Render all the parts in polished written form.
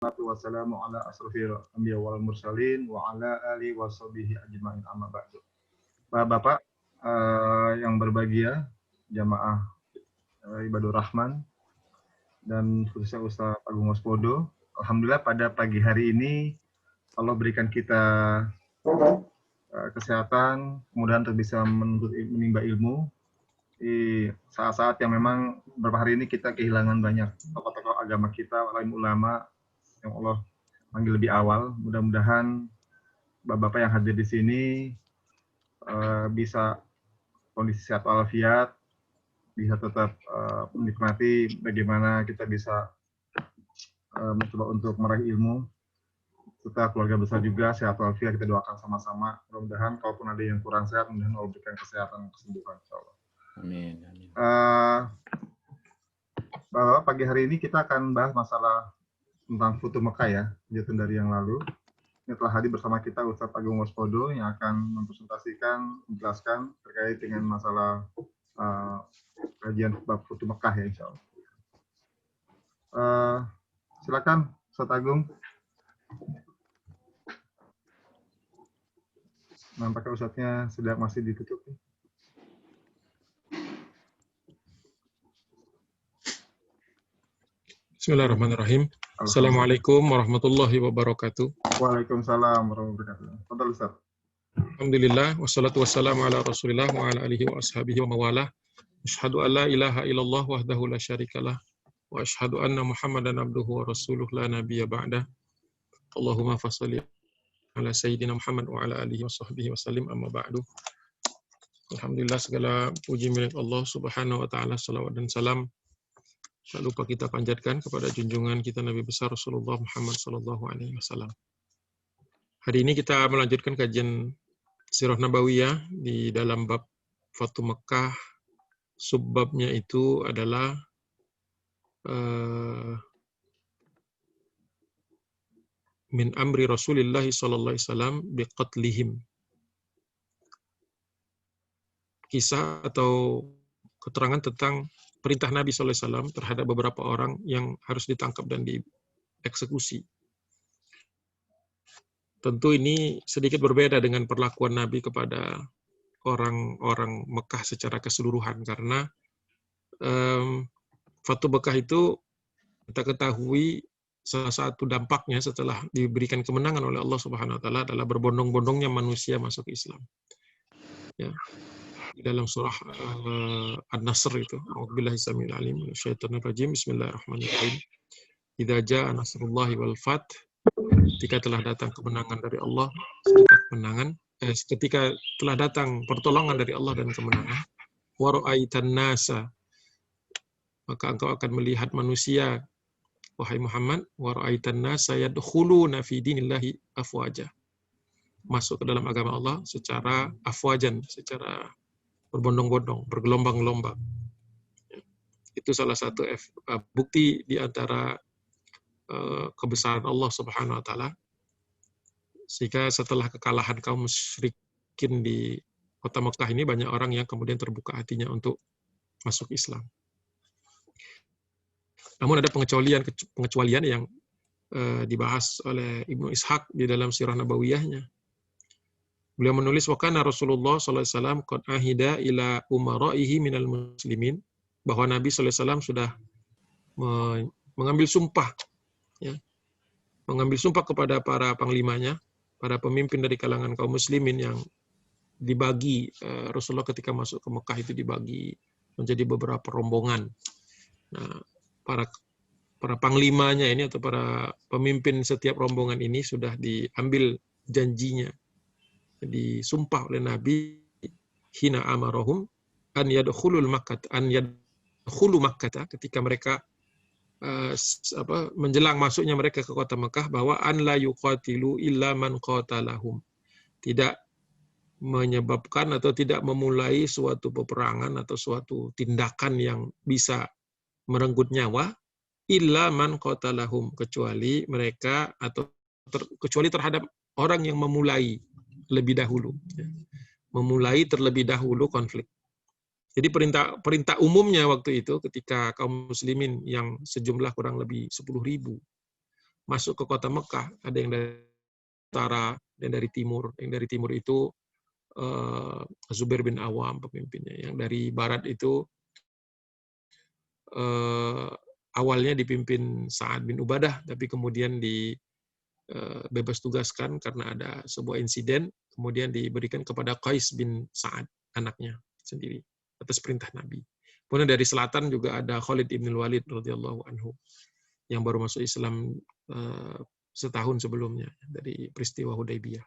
Wassalamu ala asrofil anbiya wal mursalin wa ala alihi wa sahbihi ajma'in amma ba'du. Bapak yang berbahagia, jamaah Ibadur Rahman dan khususnya Ustaz Agung Waspodo. Alhamdulillah pada pagi hari ini Allah berikan kita kesehatan, kemudian untuk bisa menimba ilmu di saat-saat yang memang beberapa hari ini kita kehilangan banyak tokoh-tokoh agama kita, alim ulama yang Allah panggil lebih awal. Mudah-mudahan bapak-bapak yang hadir di sini bisa kondisi sehat walafiat, bisa tetap menikmati bagaimana kita bisa mencoba untuk meraih ilmu, serta keluarga besar juga sehat walafiat. Kita doakan sama-sama. Mudah-mudahan kalaupun ada yang kurang sehat, mudah-mudahan Allah berikan kesehatan dan kesembuhan. Insyaallah. Amin. Bapak, pagi hari ini kita akan bahas masalah tentang Futuh Mekah ya, kegiatan dari yang lalu. Ini telah hadir bersama kita Ustaz Agung Waspodo yang akan mempresentasikan, menjelaskan terkait dengan masalah kajian bab Futuh Mekah ya, insya Allah. Silakan Ustaz Agung. Nampaknya Ustaznya sudah masih ditutup. Bismillahirrahmanirrahim. Assalamualaikum warahmatullahi wabarakatuh. Waalaikumsalam warahmatullahi wabarakatuh. Fadhal Ustaz. Alhamdulillah, wassalatu wassalamu ala Rasulillah wa ala alihi wa ashabihi wa mawalah. Asyhadu an la ilaha illallah wahdahu la syarikalah wa asyhadu anna Muhammadan abduhu wa rasuluh la nabiyya ba'dah. Allahumma fasholli ala sayyidina Muhammad wa ala alihi wa sahbihi wa sallim amma ba'du. Alhamdulillah, segala puji milik Allah Subhanahu wa taala, salawat dan salam tak lupa kita panjatkan kepada junjungan kita Nabi besar Rasulullah Muhammad sallallahu alaihi wasallam. Hari ini kita melanjutkan kajian Sirah Nabawiyah di dalam bab Futuh Mekah. Subbabnya itu adalah min amri Rasulillah sallallahu alaihi wasallam biqatlihim. Kisah atau keterangan tentang perintah Nabi SAW terhadap beberapa orang yang harus ditangkap dan dieksekusi. Tentu ini sedikit berbeda dengan perlakuan Nabi kepada orang-orang Mekah secara keseluruhan, karena Futuh Mekah itu kita ketahui salah satu dampaknya setelah diberikan kemenangan oleh Allah Subhanahu Wa Taala adalah berbondong-bondongnya manusia masuk Islam. Ya. Di dalam surah An-Nasr itu, A'udzubillahi samil alim minasyaitonir rajim, bismillahirrahmanirrahim. Idza jaa nasrullahi wal fath, ketika telah datang kemenangan dari Allah, ketika telah datang pertolongan dari Allah dan kemenangan, wa ra'aitan nasa, maka engkau akan melihat manusia, wahai Muhammad, wa ra'aitan nasa yadkhuluna fi dinillahi afwaja, masuk ke dalam agama Allah secara afwajan, secara berbondong-bondong, bergelombang-gelombang. Itu salah satu bukti di antara kebesaran Allah Subhanahu Wa Taala. Sehingga setelah kekalahan kaum musyrikin di kota Mekah ini, banyak orang yang kemudian terbuka hatinya untuk masuk Islam. Namun ada pengecualian yang dibahas oleh Ibnu Ishaq di dalam Sirah Nabawiyahnya. Beliau menulis, wa kana Rasulullah sallallahu alaihi wasallam qad ahida ila umaraihi minal muslimin, bahwa Nabi sallallahu alaihi wasallam sudah mengambil sumpah, ya, mengambil sumpah kepada para panglimanya, para pemimpin dari kalangan kaum muslimin yang dibagi, Rasulullah ketika masuk ke Mekah itu dibagi menjadi beberapa rombongan. Nah, para panglimanya ini atau para pemimpin setiap rombongan ini sudah diambil janjinya, disumpah oleh Nabi, hina amarahum an yadkhulul Makkah, ketika mereka menjelang masuknya mereka ke kota Mekah, bahwa an la yuqatilu illa man qatalahum, tidak menyebabkan atau tidak memulai suatu peperangan atau suatu tindakan yang bisa merenggut nyawa illa man qatalahum, kecuali mereka atau kecuali terhadap orang yang memulai lebih dahulu, ya. Memulai terlebih dahulu konflik. Jadi perintah umumnya waktu itu ketika kaum muslimin yang sejumlah kurang lebih 10.000 masuk ke kota Mekah. Ada yang dari utara dan dari timur. Yang dari timur itu Zubair bin Awam pemimpinnya. Yang dari barat itu awalnya dipimpin Sa'ad bin Ubadah, tapi kemudian bebas tugaskan karena ada sebuah insiden, kemudian diberikan kepada Qais bin Sa'ad, anaknya sendiri, atas perintah Nabi. Kemudian dari selatan juga ada Khalid bin Walid radhiyallahu anhu yang baru masuk Islam setahun sebelumnya dari peristiwa Hudaybiyah.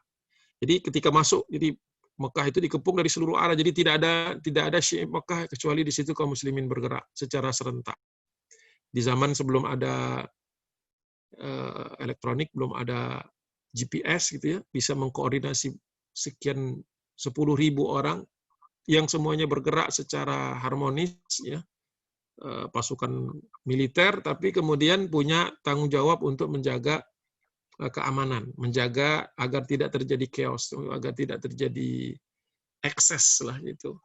Jadi ketika masuk, jadi Mekah itu dikepung dari seluruh arah, jadi tidak ada Syi'ib Mekah kecuali di situ kaum muslimin bergerak secara serentak. Di zaman sebelum ada elektronik, belum ada GPS gitu ya, bisa mengkoordinasi sekian 10.000 orang yang semuanya bergerak secara harmonis ya, pasukan militer, tapi kemudian punya tanggung jawab untuk menjaga keamanan, menjaga agar tidak terjadi chaos, agar tidak terjadi ekses lah gitu,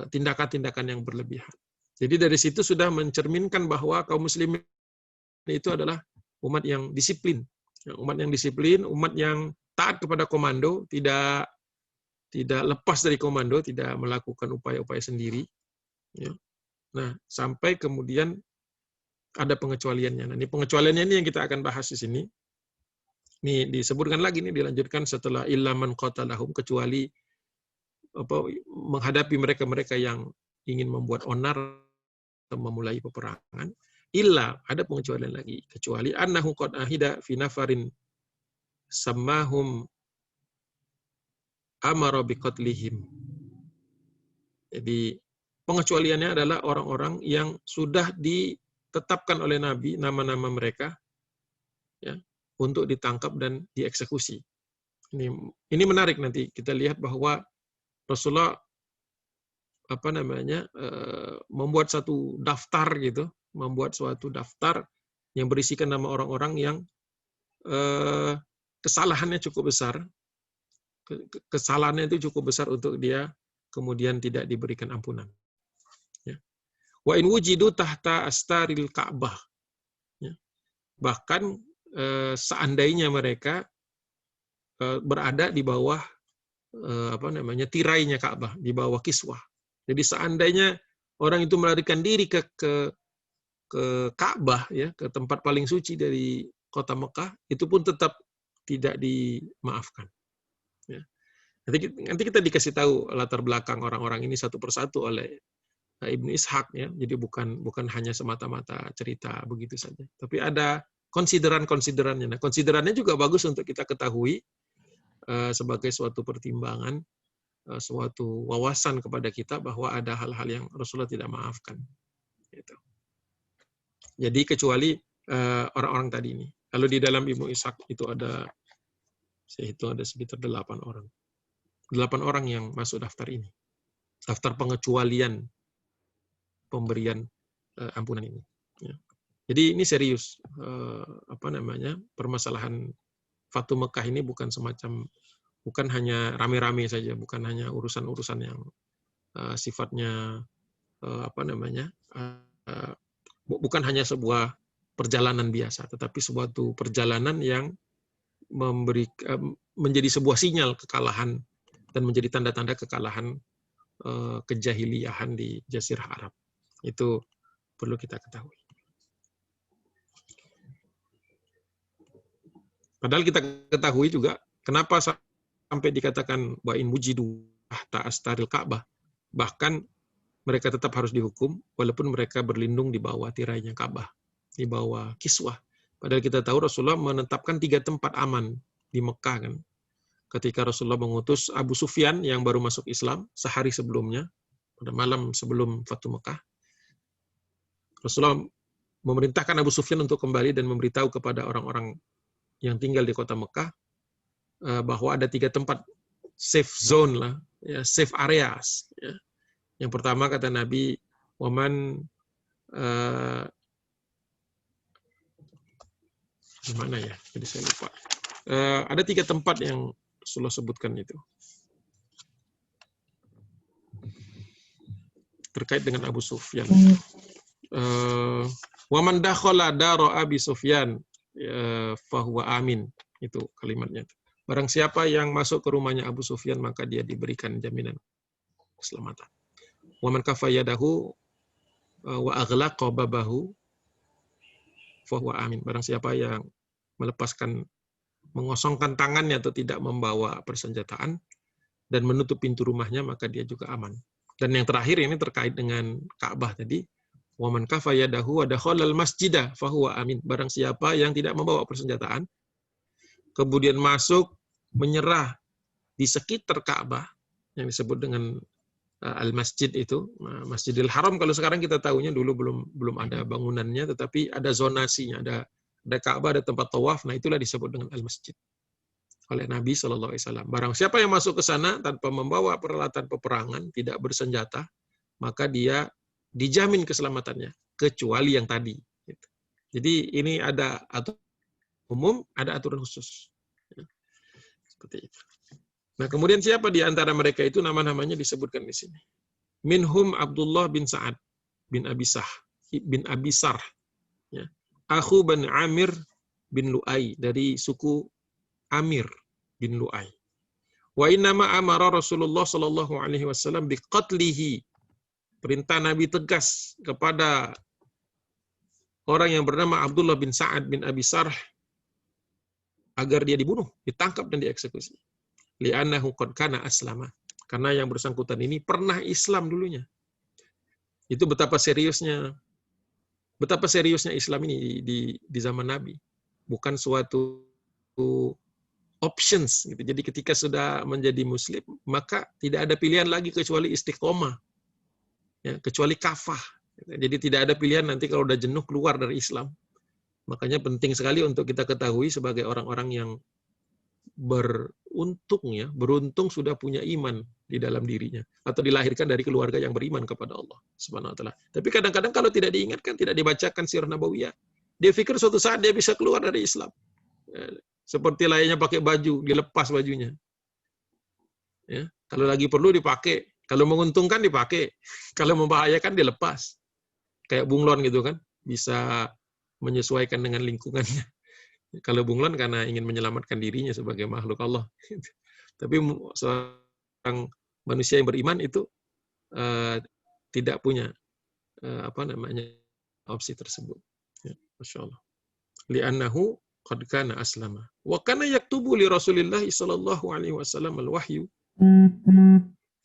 tindakan-tindakan yang berlebihan. Jadi dari situ sudah mencerminkan bahwa kaum muslimin itu adalah umat yang disiplin, umat yang taat kepada komando, tidak lepas dari komando, tidak melakukan upaya-upaya sendiri. Ya. Nah, sampai kemudian ada pengecualiannya. Nah, ini pengecualiannya ini yang kita akan bahas di sini. Ini disebutkan lagi, ini dilanjutkan setelah illa man qatalahum, kecuali menghadapi mereka-mereka yang ingin membuat onar atau memulai peperangan. Illa, ada pengecualian lagi, kecuali annahu qad ahida fi nafarin sammahum amara biqatlihim. Jadi pengecualiannya adalah orang-orang yang sudah ditetapkan oleh Nabi nama-nama mereka ya, untuk ditangkap dan dieksekusi. Ini menarik, nanti kita lihat bahwa Rasulullah membuat satu daftar gitu, membuat suatu daftar yang berisikan nama orang-orang yang kesalahannya cukup besar, kesalahannya itu cukup besar untuk dia kemudian tidak diberikan ampunan. Ya. Wa in wujidu tahta astaril Ka'bah. Ya. Bahkan seandainya mereka berada di bawah tirainya Ka'bah, di bawah kiswah. Jadi seandainya orang itu melarikan diri ke Ka'bah ya, ke tempat paling suci dari kota Mekah, itu pun tetap tidak dimaafkan. Ya. Nanti kita dikasih tahu latar belakang orang-orang ini satu persatu oleh Ibnu Ishaq ya. Jadi bukan hanya semata-mata cerita begitu saja, tapi ada konsideran-konsiderannya. Nah, konsiderannya juga bagus untuk kita ketahui sebagai suatu pertimbangan, suatu wawasan kepada kita bahwa ada hal-hal yang Rasulullah tidak maafkan. Gitu. Jadi kecuali orang-orang tadi ini. Kalau di dalam Ibnu Ishaq itu ada, saya hitung ada sekitar 8 orang. 8 orang yang masuk daftar ini. Daftar pengecualian pemberian ampunan ini. Ya. Jadi ini serius. Permasalahan Fatu Mekah ini bukan hanya rame-rame saja, bukan hanya urusan-urusan yang sifatnya bukan hanya sebuah perjalanan biasa, tetapi suatu perjalanan yang menjadi sebuah sinyal kekalahan dan menjadi tanda-tanda kekalahan kejahiliahan di Jazirah Arab. Itu perlu kita ketahui. Padahal kita ketahui juga kenapa sampai dikatakan wa in wujidu tahta astaril Ka'bah. Bahkan mereka tetap harus dihukum walaupun mereka berlindung di bawah tirainya Ka'bah, di bawah kiswah. Padahal kita tahu Rasulullah menetapkan 3 tempat aman di Mekah kan. Ketika Rasulullah mengutus Abu Sufyan yang baru masuk Islam sehari sebelumnya, pada malam sebelum Fatu Mekah, Rasulullah memerintahkan Abu Sufyan untuk kembali dan memberitahu kepada orang-orang yang tinggal di kota Mekah bahwa ada 3 tempat safe zone lah, ya, safe areas. Ya. Yang pertama kata Nabi, waman gimana ya? Jadi saya lupa. Ada 3 tempat yang Rasulullah sebutkan itu terkait dengan Abu Sufyan. Waman dakhala dara Abi Sufyan, fahuwa amin. Itu kalimatnya. Barang siapa yang masuk ke rumahnya Abu Sufyan, maka dia diberikan jaminan keselamatan. Wa man kafa yadahu wa aghlaqa babahu fahuwa amin. Barang siapa yang mengosongkan tangannya atau tidak membawa persenjataan dan menutup pintu rumahnya, maka dia juga aman. Dan yang terakhir ini terkait dengan Ka'bah tadi, wa man kafa yadahu wa dakhalal masjidah fahuwa amin. Barang siapa yang tidak membawa persenjataan kemudian masuk menyerah di sekitar Ka'bah yang disebut dengan al-masjid itu, Masjidil Haram kalau sekarang kita tahunya, dulu belum ada bangunannya, tetapi ada zonasinya, ada Ka'bah, ada tempat tawaf, nah itulah disebut dengan al-masjid oleh Nabi SAW. Barang siapa yang masuk ke sana tanpa membawa peralatan peperangan, tidak bersenjata, maka dia dijamin keselamatannya, kecuali yang tadi. Jadi ini ada aturan umum, ada aturan khusus. Seperti itu. Nah, kemudian siapa di antara mereka itu, nama-namanya disebutkan di sini. Minhum Abdullah bin Sa'ad bin Abi Sarh, ya. Akhu bin Amir bin Lu'ay, dari suku Amir bin Lu'ay. Wa innama amara Rasulullah sallallahu alaihi wasallam biqatlihi. Perintah Nabi tegas kepada orang yang bernama Abdullah bin Sa'ad bin Abi Sarh agar dia dibunuh, ditangkap dan dieksekusi. Li'annahu qad kana aslama. Karena yang bersangkutan ini pernah Islam dulunya. Itu betapa seriusnya Islam ini di zaman Nabi. Bukan suatu options gitu. Jadi ketika sudah menjadi muslim, maka tidak ada pilihan lagi kecuali istiqomah. Ya, kecuali kafah. Jadi tidak ada pilihan nanti kalau udah jenuh keluar dari Islam. Makanya penting sekali untuk kita ketahui sebagai orang-orang yang beruntung sudah punya iman di dalam dirinya atau dilahirkan dari keluarga yang beriman kepada Allah Subhanahu wa taala. Tapi kadang-kadang kalau tidak diingatkan, tidak dibacakan sirah nabawiyah, dia pikir suatu saat dia bisa keluar dari Islam. Seperti layaknya pakai baju, dilepas bajunya. Ya, kalau lagi perlu dipakai, kalau menguntungkan dipakai, kalau membahayakan dilepas. Kayak bunglon gitu kan, bisa menyesuaikan dengan lingkungannya. Kalau bunglon karena ingin menyelamatkan dirinya sebagai makhluk Allah. Tapi seorang manusia yang beriman itu tidak punya opsi tersebut. Ya, Masya Allah. Li'annahu qad kana aslama. Wa kana yaktubu li Rasulillah sallallahu alaihi wasallam al-wahyu.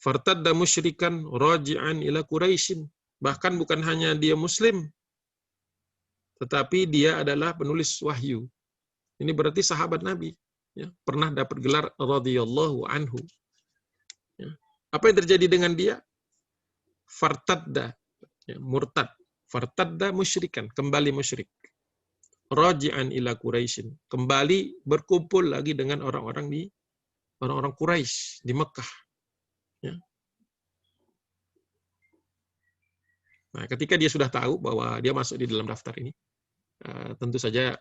Fartadda musyrikan raji'an ila Quraisyin. Bahkan bukan hanya dia muslim, tetapi dia adalah penulis wahyu. Ini berarti sahabat Nabi, ya, pernah dapat gelar radhiyallahu anhu. Ya. Apa yang terjadi dengan dia? Fartadda, ya, murtad. Fartadda musyrikan, kembali musyrik. Raji'an ila Quraisyin, kembali berkumpul lagi dengan orang-orang Quraisy di Mekah. Ya. Nah, ketika dia sudah tahu bahwa dia masuk di dalam daftar ini, tentu saja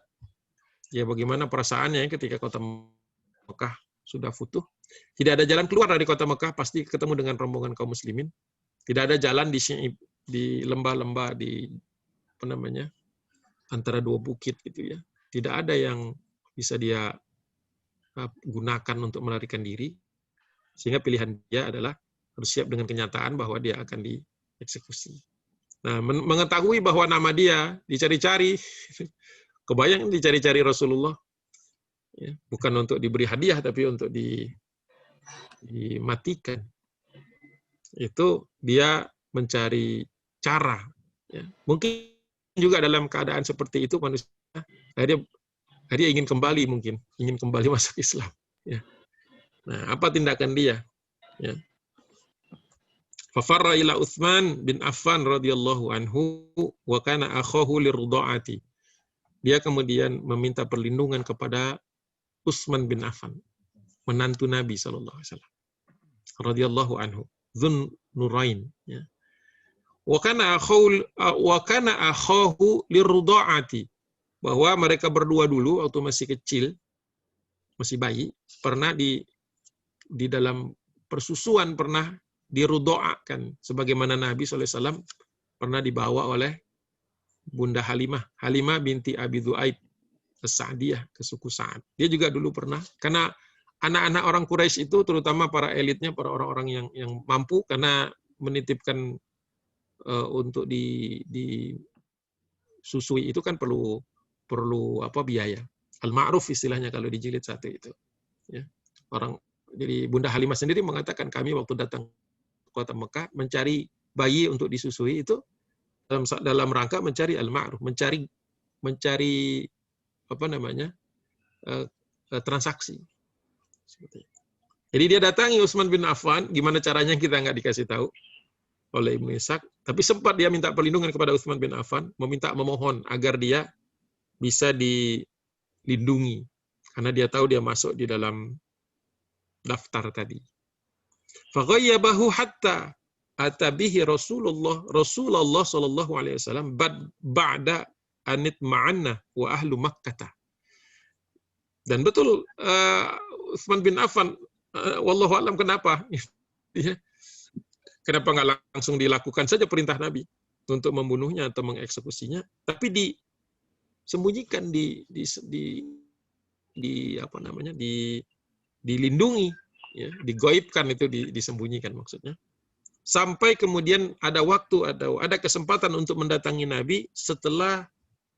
ya bagaimana perasaannya ketika kota Mekah sudah futuh. Tidak ada jalan keluar dari kota Mekah, pasti ketemu dengan rombongan kaum muslimin. Tidak ada jalan di lembah-lembah antara dua bukit gitu ya. Tidak ada yang bisa dia gunakan untuk melarikan diri. Sehingga pilihan dia adalah harus siap dengan kenyataan bahwa dia akan dieksekusi. Nah, mengetahui bahwa nama dia dicari-cari, kebayang dicari-cari Rasulullah, ya, bukan untuk diberi hadiah, tapi untuk dimatikan. Itu dia mencari cara. Ya. Mungkin juga dalam keadaan seperti itu manusia dia ingin kembali masuk Islam. Ya. Nah, apa tindakan dia? Ya. Fafarra ila Utsman bin Affan radhiyallahu anhu wa kana akhahu lirudhaati. Dia kemudian meminta perlindungan kepada Utsman bin Affan, menantu Nabi sallallahu alaihi wasallam. Radhiyallahu anhu, Dzun Nurain, ya. Wa kana akhahu lirudhaati. Bahwa mereka berdua dulu waktu masih kecil, masih bayi, pernah di dalam persusuan pernah dirudoakan, sebagaimana Nabi SAW pernah dibawa oleh Bunda Halimah binti Abi Dhu'aib As-Sa'diyah, ke suku Sa'ad. Dia juga dulu pernah, karena anak-anak orang Quraisy itu, terutama para elitnya, para orang-orang yang mampu, karena menitipkan untuk disusui itu kan perlu biaya. Al-ma'ruf istilahnya kalau di jilid 1 itu. Ya. Jadi Bunda Halimah sendiri mengatakan, kami waktu datang ke kota Mekah mencari bayi untuk disusui itu dalam rangka mencari al-ma'ruf, mencari transaksi. Seperti itu. Jadi dia datangi Utsman bin Affan, gimana caranya kita nggak dikasih tahu oleh Ibnu Ishaq, tapi sempat dia minta perlindungan kepada Utsman bin Affan, memohon agar dia bisa dilindungi, karena dia tahu dia masuk di dalam daftar tadi. Faghayyabahu hatta atabihi Rasulullah sallallahu alaihi wasallam ba'da anit ma'anna wa ahlu Makkah. Dan betul Utsman bin Affan, wallahu alam kenapa? Kenapa nggak langsung dilakukan saja perintah Nabi untuk membunuhnya atau mengeksekusinya, tapi disembunyikan, dilindungi, ya, digoibkan, itu disembunyikan maksudnya. Sampai kemudian ada waktu, ada kesempatan untuk mendatangi Nabi setelah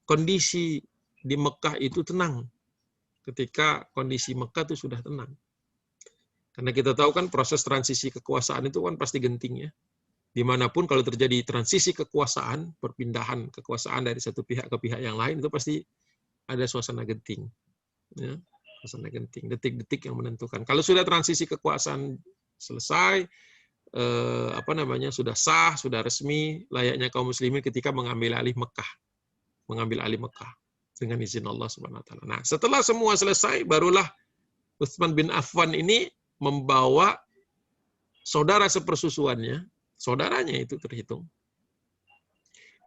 kondisi di Mekah itu tenang. Ketika kondisi Mekah itu sudah tenang. Karena kita tahu kan proses transisi kekuasaan itu kan pasti genting, ya. Dimanapun kalau terjadi transisi kekuasaan, perpindahan kekuasaan dari satu pihak ke pihak yang lain, itu pasti ada suasana genting. Ya, suasana genting, detik-detik yang menentukan. Kalau sudah transisi kekuasaan selesai, sudah sah, sudah resmi, layaknya kaum muslimin ketika mengambil alih Mekah dengan izin Allah Subhanahu wa taala. Nah, setelah semua selesai, barulah Utsman bin Affan ini membawa saudara sepersusuannya, saudaranya itu terhitung,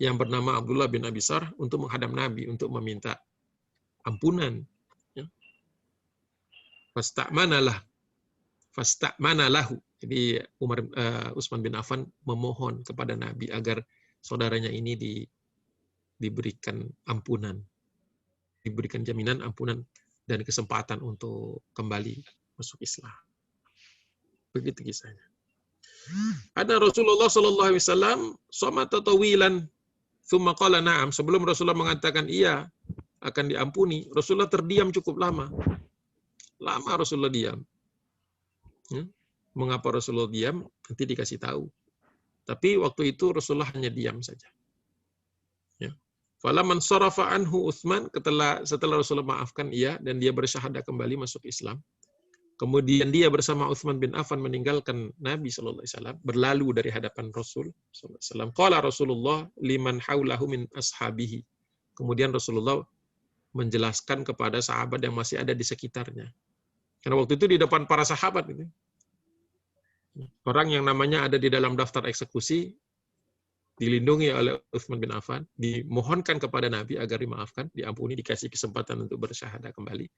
yang bernama Abdullah bin Abi Sarh, untuk menghadap Nabi untuk meminta ampunan. Ya. Fasta'manalahu. Jadi Utsman bin Affan memohon kepada Nabi agar saudaranya ini diberikan ampunan, diberikan jaminan ampunan dan kesempatan untuk kembali masuk Islam. Begitu kisahnya. Ada Rasulullah sallallahu alaihi wasallam somata tawilan thumma qala na'am. Sebelum Rasulullah mengatakan iya akan diampuni, Rasulullah terdiam cukup lama. Lama Rasulullah diam. Mengapa Rasulullah diam? Nanti dikasih tahu. Tapi waktu itu Rasulullah hanya diam saja. Ya. Falamman sarafa anhu Utsman, setelah Rasulullah maafkan ia dan dia bersyahadah kembali masuk Islam. Kemudian dia bersama Utsman bin Affan meninggalkan Nabi sallallahu alaihi wasallam, berlalu dari hadapan Rasul sallallahu alaihi wasallam. Qala Rasulullah liman haulahu min ashabihi. Kemudian Rasulullah menjelaskan kepada sahabat yang masih ada di sekitarnya. Karena waktu itu di depan para sahabat itu, orang yang namanya ada di dalam daftar eksekusi dilindungi oleh Utsman bin Affan, dimohonkan kepada Nabi agar dimaafkan, diampuni, dikasih kesempatan untuk bersyahadah kembali,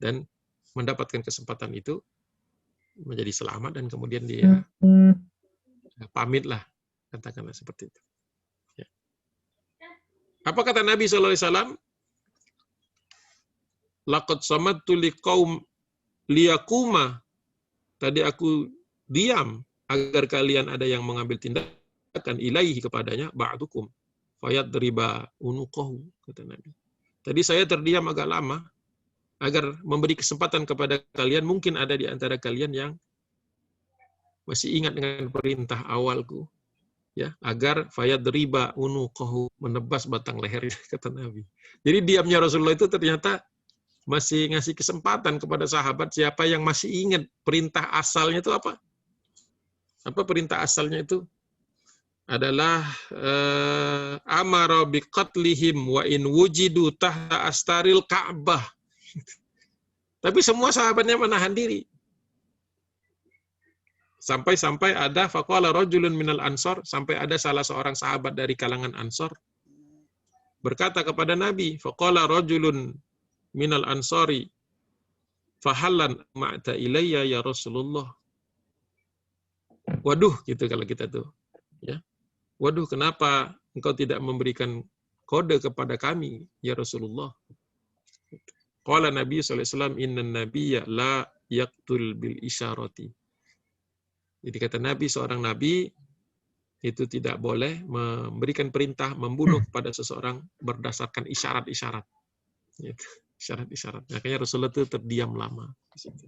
dan mendapatkan kesempatan itu menjadi selamat, dan kemudian dia pamitlah, katakanlah seperti itu. Ya. Apa kata Nabi SAW? Laqad samattu liqaum liyaquma. Tadi aku diam agar kalian ada yang mengambil tindakan ilaihi kepadanya, ba'dukum fayadriba unuqahu, kata Nabi. Tadi saya terdiam agak lama agar memberi kesempatan kepada kalian, mungkin ada di antara kalian yang masih ingat dengan perintah awalku, ya, agar fayadriba unuqahu, menebas batang leher, kata Nabi. Jadi diamnya Rasulullah itu ternyata masih ngasih kesempatan kepada sahabat, siapa yang masih ingat perintah asalnya itu apa? Apa perintah asalnya itu? Adalah amara biqatlihim wa in wujidu tahta astaril Ka'bah. Tapi semua sahabatnya menahan diri. Sampai ada faqala rajulun minal ansor, sampai ada salah seorang sahabat dari kalangan Ansor berkata kepada Nabi, faqala rajulun minal ansori fahallan ma'ta ilayya ya Rasulullah. Waduh, gitu kalau kita tuh, ya. Waduh, kenapa engkau tidak memberikan kode kepada kami ya Rasulullah? Qala Nabi sallallahu alaihi wasallam, innan nabiyya la yaqtul bil isyarati. Jadi kata Nabi, seorang nabi itu tidak boleh memberikan perintah membunuh kepada seseorang berdasarkan isyarat-isyarat. Gitu. Isyarat-isyarat. Makanya Rasulullah itu terdiam lama di situ.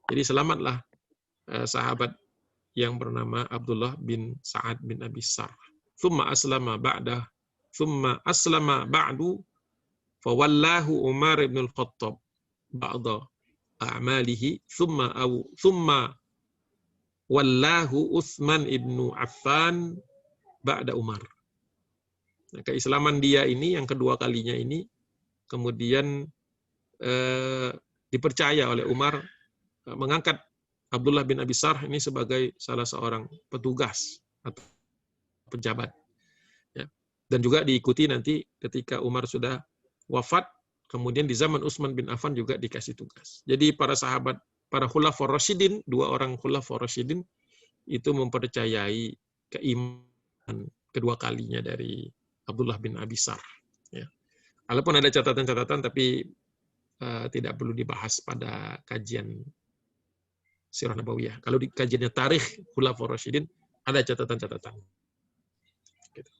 Jadi selamatlah sahabat yang bernama Abdullah bin Sa'ad bin Abi Sarh. Thumma aslama ba'du fawallahu Umar ibn al-Khattab ba'da a'malihi thumma wallahu Utsman ibnu Affan ba'da Umar. Nah, keislaman dia ini yang kedua kalinya ini kemudian dipercaya oleh Umar mengangkat Abdullah bin Abi Sarh ini sebagai salah seorang petugas atau pejabat. Ya. Dan juga diikuti nanti ketika Umar sudah wafat, kemudian di zaman Utsman bin Affan juga dikasih tugas. Jadi para sahabat, para khulafaur rasyidin, dua orang khulafaur rasyidin itu mempercayai keimanan kedua kalinya dari Abdullah bin Abi Sarh. Ya. Walaupun ada catatan-catatan, tapi tidak perlu dibahas pada kajian Sirah Nabawiyah. Kalau di kajiannya tarikh Khulafaur Rasyidin ada catatan-catatan. Gitu.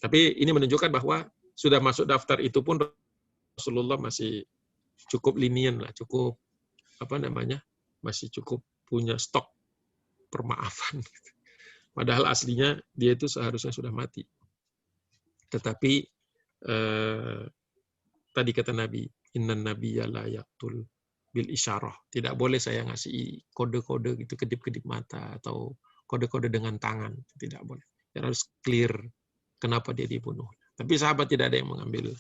Tapi ini menunjukkan bahwa sudah masuk daftar itu pun Rasulullah masih cukup lenient lah, cukup masih cukup punya stok permaafan. Padahal aslinya dia itu seharusnya sudah mati. Tetapi tadi kata Nabi, innan nabiyya la yaqtul bil isyarah. Tidak boleh saya ngasih kode-kode gitu, kedip-kedip mata atau kode-kode dengan tangan. Tidak boleh. Ya, harus clear kenapa dia dibunuh. Tapi sahabat tidak ada yang mengambil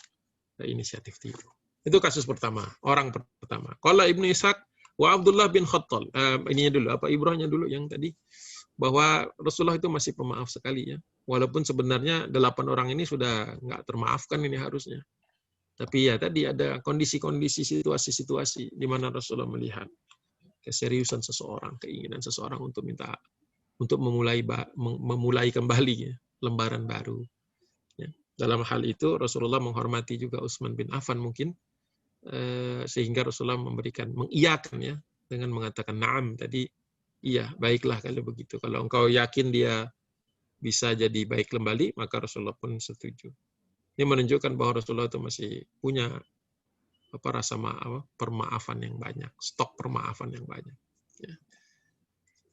inisiatif itu. Itu kasus pertama, orang pertama. Qala Ibnu Ishaq wa Abdullah bin Khattal. Ininya dulu, ibrahnya dulu yang tadi, bahwa Rasulullah itu masih pemaaf sekali ya. Walaupun sebenarnya 8 orang ini sudah nggak termaafkan ini harusnya. Tapi ya tadi ada kondisi-kondisi, situasi-situasi di mana Rasulullah melihat keseriusan seseorang, keinginan seseorang untuk memulai kembali ya, lembaran baru. Ya. Dalam hal itu Rasulullah menghormati juga Utsman bin Affan mungkin, sehingga Rasulullah mengiyakan ya dengan mengatakan na'am tadi, iya baiklah kalau begitu. Kalau engkau yakin dia bisa jadi baik kembali, maka Rasulullah pun setuju. Ini menunjukkan bahwa Rasulullah itu masih punya rasa permaafan yang banyak, stok permaafan yang banyak. Ya.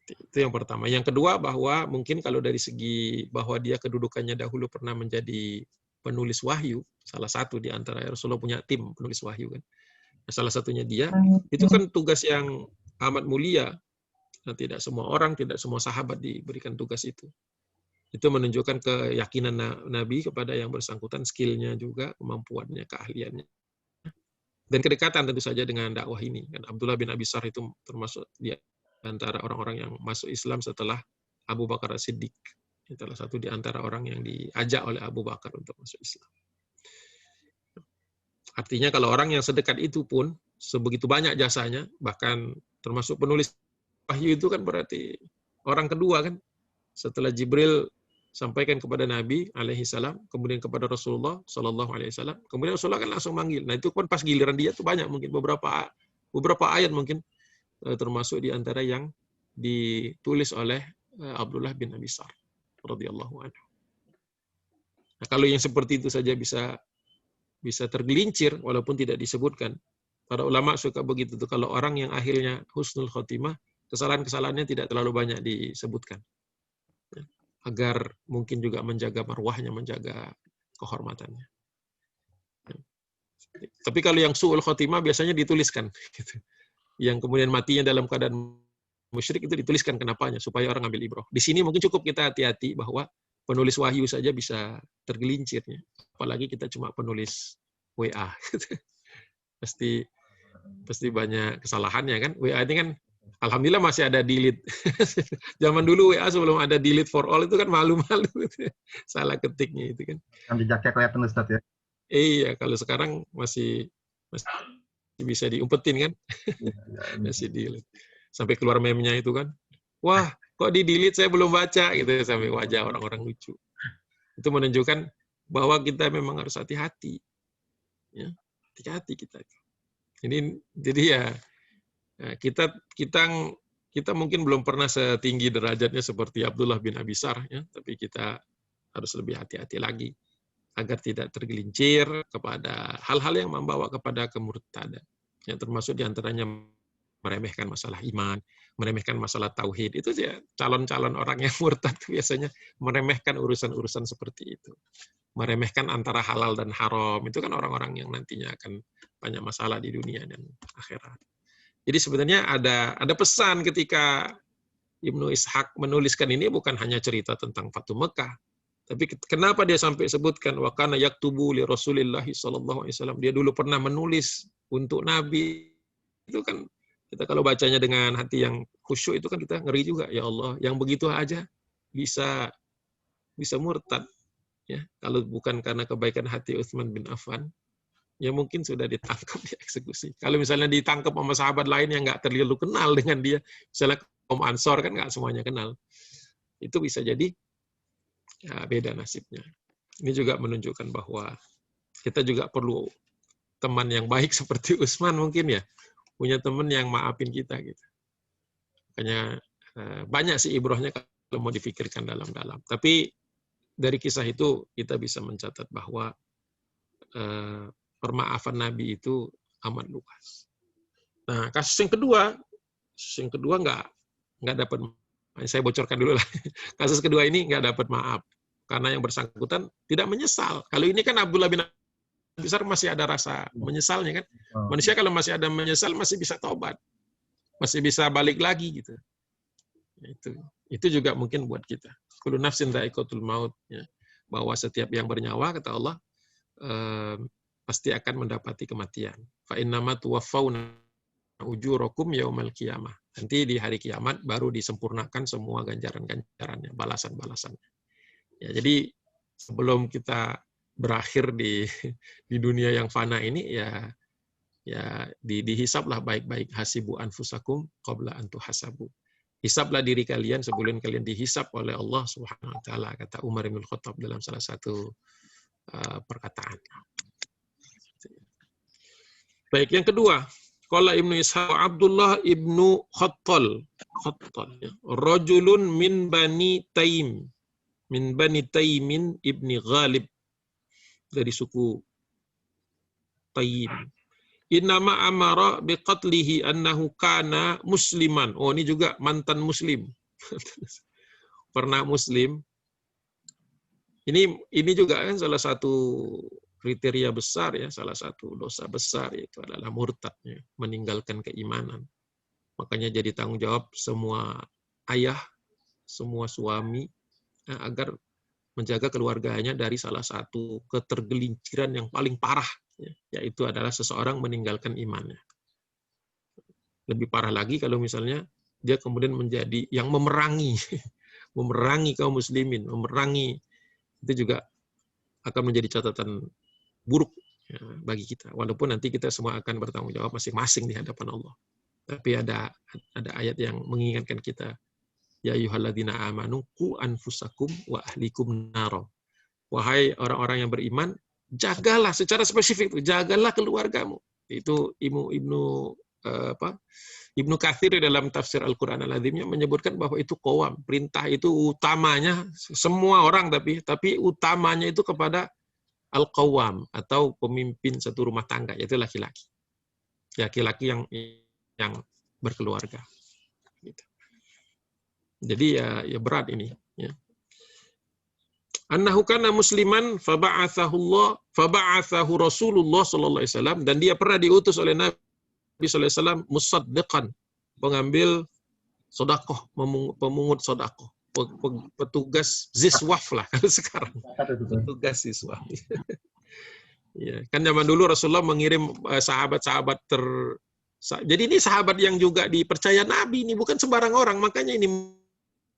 Itu yang pertama. Yang kedua, bahwa mungkin kalau dari segi bahwa dia kedudukannya dahulu pernah menjadi penulis wahyu, salah satu di antara Rasulullah punya tim penulis wahyu kan. Nah, salah satunya dia, itu kan tugas yang amat mulia. Nah, tidak semua orang, tidak semua sahabat diberikan tugas itu. Itu menunjukkan keyakinan Nabi kepada yang bersangkutan, skill-nya juga, kemampuannya, keahliannya. Dan kedekatan tentu saja dengan dakwah ini. Dan Abdullah bin Abi Sarh itu termasuk di antara orang-orang yang masuk Islam setelah Abu Bakar As-Siddiq. Salah satu di antara orang yang diajak oleh Abu Bakar untuk masuk Islam. Artinya kalau orang yang sedekat itu pun, sebegitu banyak jasanya, bahkan termasuk penulis wahyu itu kan berarti orang kedua kan. Setelah Jibril sampaikan kepada Nabi alaihi salam, kemudian kepada Rasulullah sallallahu alaihi wasallam, kemudian Rasulullah kan langsung manggil. Nah, itu pun pas giliran dia tuh banyak mungkin beberapa ayat mungkin termasuk di antara yang ditulis oleh Abdullah bin Abi Sarh radhiyallahu anhu. Nah, kalau yang seperti itu saja bisa tergelincir walaupun tidak disebutkan. Para ulama suka begitu tuh, kalau orang yang akhirnya husnul khotimah, kesalahan-kesalahannya tidak terlalu banyak disebutkan. Agar mungkin juga menjaga marwahnya, menjaga kehormatannya. Tapi kalau yang su'ul khotimah biasanya dituliskan. Gitu. Yang kemudian matinya dalam keadaan musyrik itu dituliskan kenapanya, supaya orang ambil ibrah. Di sini mungkin cukup kita hati-hati bahwa penulis wahyu saja bisa tergelincirnya. Apalagi kita cuma penulis WA. Pasti banyak kesalahannya kan. WA ini kan alhamdulillah masih ada delete. Zaman dulu WA sebelum ada delete for all itu kan malu-malu. Salah ketiknya itu kan. Yang jejaknya kelihatan Ustaz ya. Iya, kalau sekarang masih bisa diumpetin kan. Masih delete. Sampai keluar meme-nya itu kan. Wah, kok di delete saya belum baca gitu, sampai wajah orang-orang lucu. Itu menunjukkan bahwa kita memang harus hati-hati. Ya, hati-hati kita. Jadi ya kita kita mungkin belum pernah setinggi derajatnya seperti Abdullah bin Abi Sarh ya, tapi kita harus lebih hati-hati lagi agar tidak tergelincir kepada hal-hal yang membawa kepada kemurtadan. Yang termasuk diantaranya meremehkan masalah iman, meremehkan masalah tauhid. Itu ya calon-calon orang yang murtad biasanya meremehkan urusan-urusan seperti itu. Meremehkan antara halal dan haram. Itu kan orang-orang yang nantinya akan banyak masalah di dunia dan akhirat. Jadi sebenarnya ada pesan ketika Ibnu Ishaq menuliskan ini bukan hanya cerita tentang Fatu Mekah, tapi kenapa dia sampai sebutkan wa kana yaktubu li Rasulillah sallallahu alaihi wasallam. Dia dulu pernah menulis untuk Nabi. Itu kan kita kalau bacanya dengan hati yang khusyuk itu kan kita ngeri juga, ya Allah, yang begitu aja bisa murtad ya. Kalau bukan karena kebaikan hati Utsman bin Affan, ya mungkin sudah ditangkap, dieksekusi. Kalau misalnya ditangkap sama sahabat lain yang nggak terlalu kenal dengan dia, misalnya kaum Ansor kan nggak semuanya kenal, itu bisa jadi ya beda nasibnya. Ini juga menunjukkan bahwa kita juga perlu teman yang baik seperti Utsman mungkin ya, punya teman yang maafin kita gitu. Makanya banyak sih ibrohnya kalau mau difikirkan dalam-dalam. Tapi dari kisah itu kita bisa mencatat bahwa permaafan Nabi itu amat luas. Nah, kasus yang kedua nggak dapat. Saya bocorkan dulu lah. Kasus kedua ini nggak dapat maaf karena yang bersangkutan tidak menyesal. Kalau ini kan Abdullah bin besar masih ada rasa menyesalnya kan. Manusia kalau masih ada menyesal masih bisa taubat. Masih bisa balik lagi gitu. Itu juga mungkin buat kita. Kullu nafsin dha'iqatul maut ya. Bahwa setiap yang bernyawa kata Allah pasti akan mendapati kematian. Fa innama tuwaffawna ujurakum yaumal qiyamah. Nanti di hari kiamat baru disempurnakan semua ganjaran-ganjarannya, balasan-balasannya. Ya, jadi sebelum kita berakhir di dunia yang fana ini ya dihisablah baik-baik, hasibu anfusakum qabla an tuhasabu. Hisablah diri kalian sebelum kalian dihisab oleh Allah Subhanahu wa taala, kata Umar bin Khattab dalam salah satu perkataan. Baik, yang kedua, qala Ibnu Ishaq Abdullah ibnu Khattal ya. Rajulun min Bani Taim Taimin ibni Ghalib, dari suku Taim. Innama amara biqatlihi annahu kana musliman. Oh, ini juga mantan muslim. Pernah muslim. Ini juga kan salah satu kriteria besar ya, salah satu dosa besar yaitu adalah murtadnya, meninggalkan keimanan. Makanya jadi tanggung jawab semua ayah, semua suami agar menjaga keluarganya dari salah satu ketergelinciran yang paling parah, yaitu adalah seseorang meninggalkan imannya. Lebih parah lagi kalau misalnya dia kemudian menjadi yang memerangi kaum muslimin, itu juga akan menjadi catatan buruk ya, bagi kita. Walaupun nanti kita semua akan bertanggung jawab masing-masing di hadapan Allah. Tapi ada ayat yang mengingatkan kita, ya ayyuhalladzina amanu qu anfusakum wa ahlikum naro. Wahai orang-orang yang beriman, jagalah secara spesifik, jagalah keluargamu. Itu Ibnu Katsir dalam tafsir Al-Qur'an Al-Azimnya menyebutkan bahwa itu qawam, perintah itu utamanya semua orang, tapi utamanya itu kepada al-qawam atau pemimpin satu rumah tangga, yaitu laki-laki. Laki-laki yang berkeluarga. Gitu. Jadi ya berat ini ya. Annahu kana musliman faba'athahu Rasulullah sallallahu alaihi wasallam, dan dia pernah diutus oleh Nabi sallallahu alaihi wasallam musaddiqan, pengambil sedekah, pemungut sedekah, petugas ziswaf lah kalau sekarang. Petugas ziswaf. Ya, kan zaman dulu Rasulullah mengirim sahabat-sahabat jadi ini sahabat yang juga dipercaya Nabi, ini bukan sembarang orang, makanya ini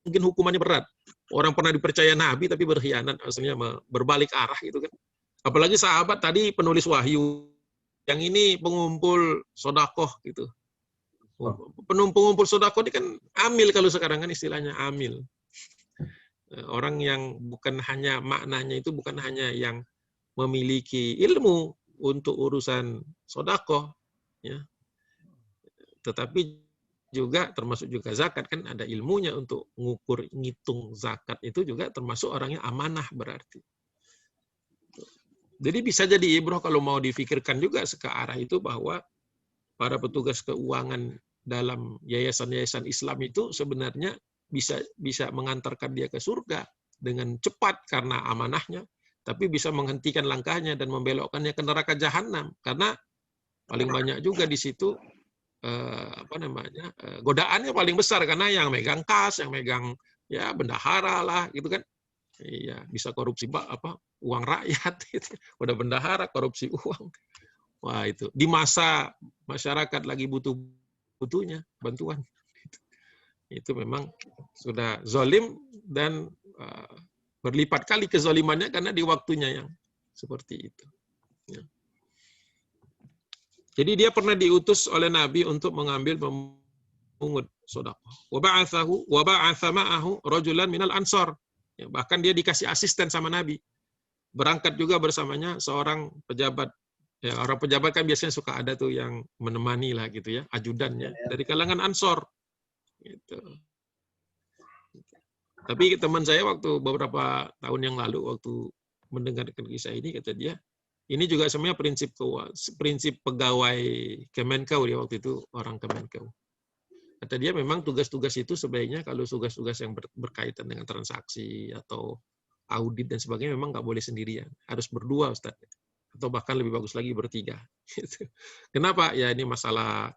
mungkin hukumannya berat. Orang pernah dipercaya Nabi tapi berkhianat, maksudnya berbalik arah gitu kan. Apalagi sahabat tadi penulis wahyu, yang ini pengumpul sodakoh gitu. Pengumpul sodakoh ini kan amil, kalau sekarang kan istilahnya amil. Orang yang bukan hanya maknanya itu bukan hanya yang memiliki ilmu untuk urusan sodakoh, ya. Tetapi juga termasuk juga zakat, kan ada ilmunya untuk ngukur, ngitung zakat itu juga termasuk orangnya amanah berarti. Jadi bisa jadi ibroh kalau mau difikirkan juga ke arah itu, bahwa para petugas keuangan dalam yayasan-yayasan Islam itu sebenarnya bisa mengantarkan dia ke surga dengan cepat karena amanahnya, tapi bisa menghentikan langkahnya dan membelokkannya ke neraka jahanam, karena paling banyak juga di situ godaannya paling besar, karena yang megang kas, yang megang ya bendahara lah gitu kan. Iya, bisa korupsi uang rakyat gitu. Udah bendahara korupsi uang. Wah, itu di masa masyarakat lagi butuhnya bantuan. Itu memang sudah zalim dan berlipat kali kezalimannya karena di waktunya yang seperti itu. Ya. Jadi dia pernah diutus oleh Nabi untuk mengambil pemungut sedekah. Wa ba'atha ma'ahu rajulan minal ansar. Ya, bahkan dia dikasih asisten sama Nabi. Berangkat juga bersamanya seorang pejabat. Ya, orang pejabat kan biasanya suka ada tuh yang menemani lah gitu ya, ajudannya dari kalangan Ansor. Gitu. Tapi teman saya waktu beberapa tahun yang lalu waktu mendengarkan kisah ini, kata dia, ini juga sebenarnya prinsip pegawai Kemenkeu, dia waktu itu orang Kemenkeu. Kata dia memang tugas-tugas itu sebaiknya kalau tugas-tugas yang berkaitan dengan transaksi atau audit dan sebagainya memang nggak boleh sendirian, harus berdua Ustaz, atau bahkan lebih bagus lagi bertiga. Kenapa? Ya ini masalah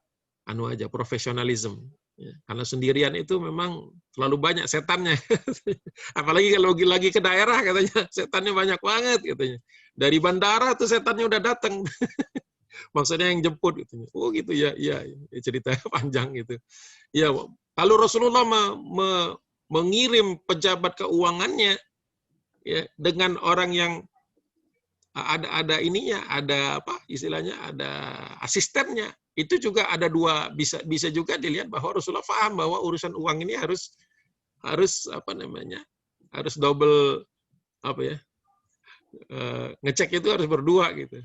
aja profesionalisme. Ya, karena sendirian itu memang terlalu banyak setannya. Apalagi kalau lagi ke daerah katanya, setannya banyak banget katanya. Dari bandara tuh setannya udah datang. Maksudnya yang jemput gitu. Oh gitu ya, iya, cerita panjang gitu. Ya, kalau Rasulullah mengirim pejabat keuangannya ya dengan orang yang ada ininya, ada apa istilahnya, ada asistennya. Itu juga ada dua, bisa juga dilihat bahwa Rasulullah paham bahwa urusan uang ini harus harus double ngecek itu harus berdua gitu.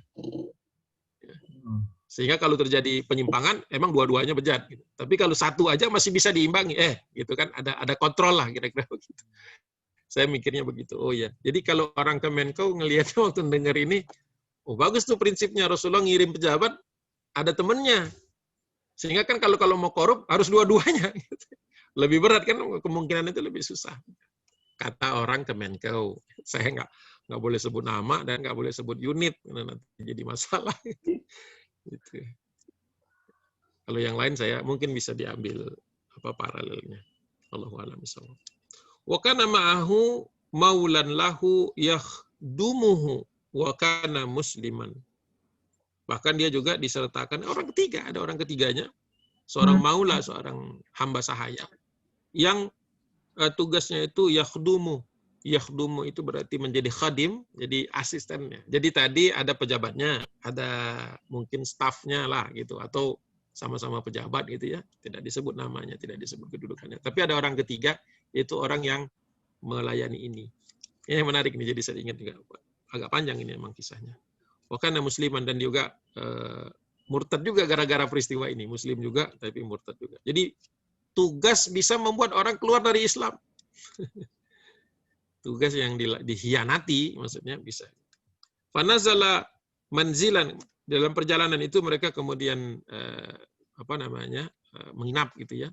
Sehingga kalau terjadi penyimpangan, emang dua-duanya bejat. Gitu. Tapi kalau satu aja masih bisa diimbangi, gitu kan, ada kontrol lah kira-kira begitu. Saya mikirnya begitu. Oh ya, jadi kalau orang Kemenkeu ngelihatnya waktu dengar ini, oh bagus tuh prinsipnya, Rasulullah ngirim pejabat, ada temennya. Sehingga kan kalau mau korup harus dua-duanya. Lebih berat kan, kemungkinan itu lebih susah. Kata orang Kemenkeu. Saya nggak boleh sebut nama dan nggak boleh sebut unit, nanti jadi masalah. Gitu. Kalau yang lain saya mungkin bisa diambil paralelnya. Allahu a'lam bishawab. Wa kana ma'ahu maulan lahu yakhdumuhu wa kana musliman. Bahkan dia juga disertakan orang ketiga, ada orang ketiganya, seorang maula, seorang hamba sahaya yang tugasnya itu yakhdumu. Yakhdumu itu berarti menjadi khadim, jadi asistennya. Jadi tadi ada pejabatnya, ada mungkin stafnya lah gitu, atau sama-sama pejabat gitu ya, tidak disebut namanya, tidak disebut kedudukannya. Tapi ada orang ketiga, yaitu orang yang melayani ini. Ini yang menarik nih, jadi saya ingat juga, agak panjang ini memang kisahnya. Wakana musliman, dan juga murtad juga gara-gara peristiwa ini, muslim juga tapi murtad juga. Jadi tugas bisa membuat orang keluar dari Islam. Tugas yang dihianati maksudnya bisa. Fanazala manzilan, dalam perjalanan itu mereka kemudian menginap gitu ya,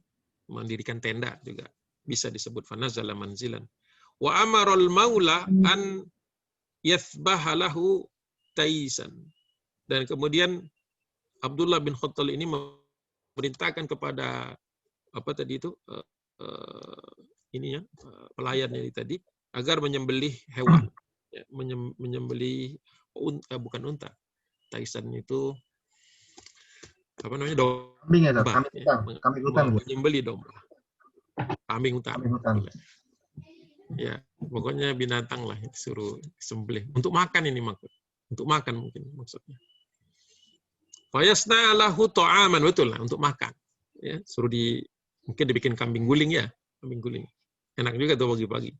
mendirikan tenda juga bisa disebut fanazala manzilan. Wa amarul maula an yathbahalahu taisan, dan kemudian Abdullah bin Khattal ini memerintahkan kepada pelayannya tadi agar menyembelih hewan, ya, menyembelih bukan unta. Taisan itu domba. Kambing ya, kambing hutan. Menyembelih domba. Kambing hutan. Ya, pokoknya binatang lah disuruh sembelih untuk makan ini untuk makan mungkin maksudnya. Fayasna lahu ta'aman, betul lah, untuk makan. Ya, suruh mungkin dibikin kambing guling ya, kambing guling. Enak juga tuh pagi-pagi.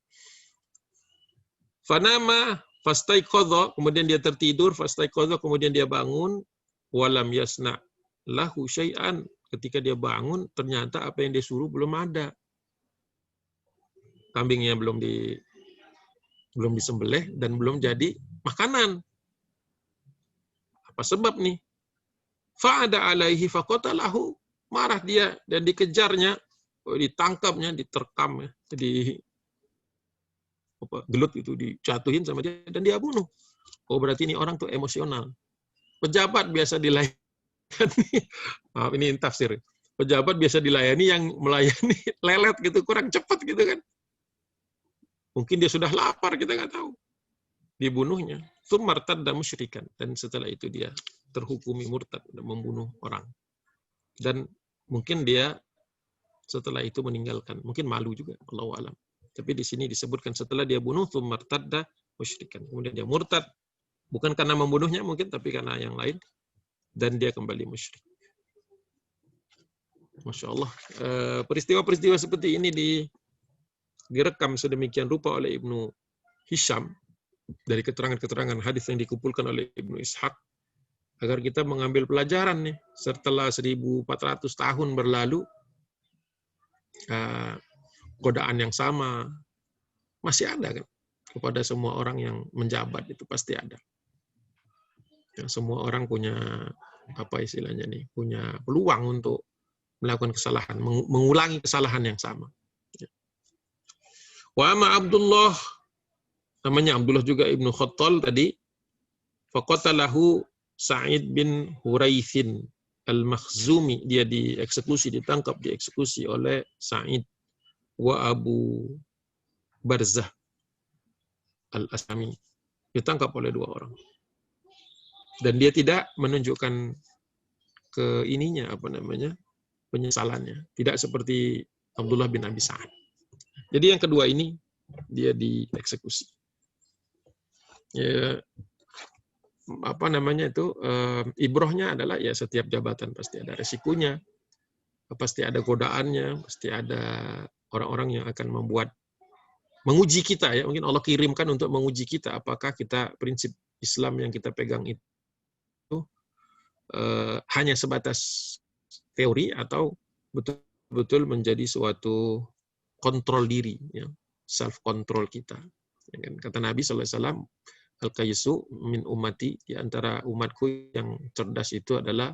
Fanama fastaiqadha, kemudian dia tertidur, fastaiqadha, kemudian dia bangun, walam yasna lahu syai'an, ketika dia bangun ternyata apa yang dia suruh belum ada. Kambingnya belum disembelih dan belum jadi makanan. Apa sebab nih? Fa'ada alaihi faqatalahu, marah dia dan dikejarnya, ditangkapnya, diterkam, gelut itu, dijatuhin sama dia dan dia bunuh. Oh, berarti ini orang tuh emosional. Pejabat biasa dilayani, maaf ini tafsir. Pejabat biasa dilayani, yang melayani lelet gitu, kurang cepat gitu kan. Mungkin dia sudah lapar, kita nggak tahu. Dibunuhnya. Tsummartad dan musyrikan. Dan setelah itu dia terhukumi murtad dan membunuh orang. Dan mungkin dia setelah itu meninggalkan. Mungkin malu juga, Allahu a'lam. Tapi di sini disebutkan setelah dia bunuh, tsummartad dan musyrikan. Kemudian dia murtad. Bukan karena membunuhnya mungkin, tapi karena yang lain. Dan dia kembali musyrik. Masya Allah. Peristiwa-peristiwa seperti ini direkam sedemikian rupa oleh Ibnu Hisham dari keterangan-keterangan hadis yang dikumpulkan oleh Ibnu Ishaq, agar kita mengambil pelajaran nih. Setelah 1400 tahun berlalu, godaan yang sama masih ada kan kepada semua orang yang menjabat, itu pasti ada. Ya, semua orang punya apa istilahnya nih, punya peluang untuk melakukan kesalahan, mengulangi kesalahan yang sama. Wa ma Abdullah, namanya Abdullah juga Ibnu Khattal tadi, faqatalahu Sa'id bin Huraitsin al-Makhzumi, dia dieksekusi, ditangkap, dieksekusi oleh Sa'id wa Abu Barzah al-Aslami, ditangkap oleh dua orang. Dan dia tidak menunjukkan penyesalannya, tidak seperti Abdullah bin Abi Sa'ad. Jadi yang kedua ini dia dieksekusi. Ya, ibrohnya adalah ya setiap jabatan pasti ada resikonya, pasti ada godaannya, pasti ada orang-orang yang akan menguji kita ya. Mungkin Allah kirimkan untuk menguji kita, apakah kita prinsip Islam yang kita pegang itu hanya sebatas teori atau betul-betul menjadi suatu kontrol diri, ya, self control kita. Kata Nabi SAW, al-qayyisu min ummati, di antara umatku yang cerdas itu adalah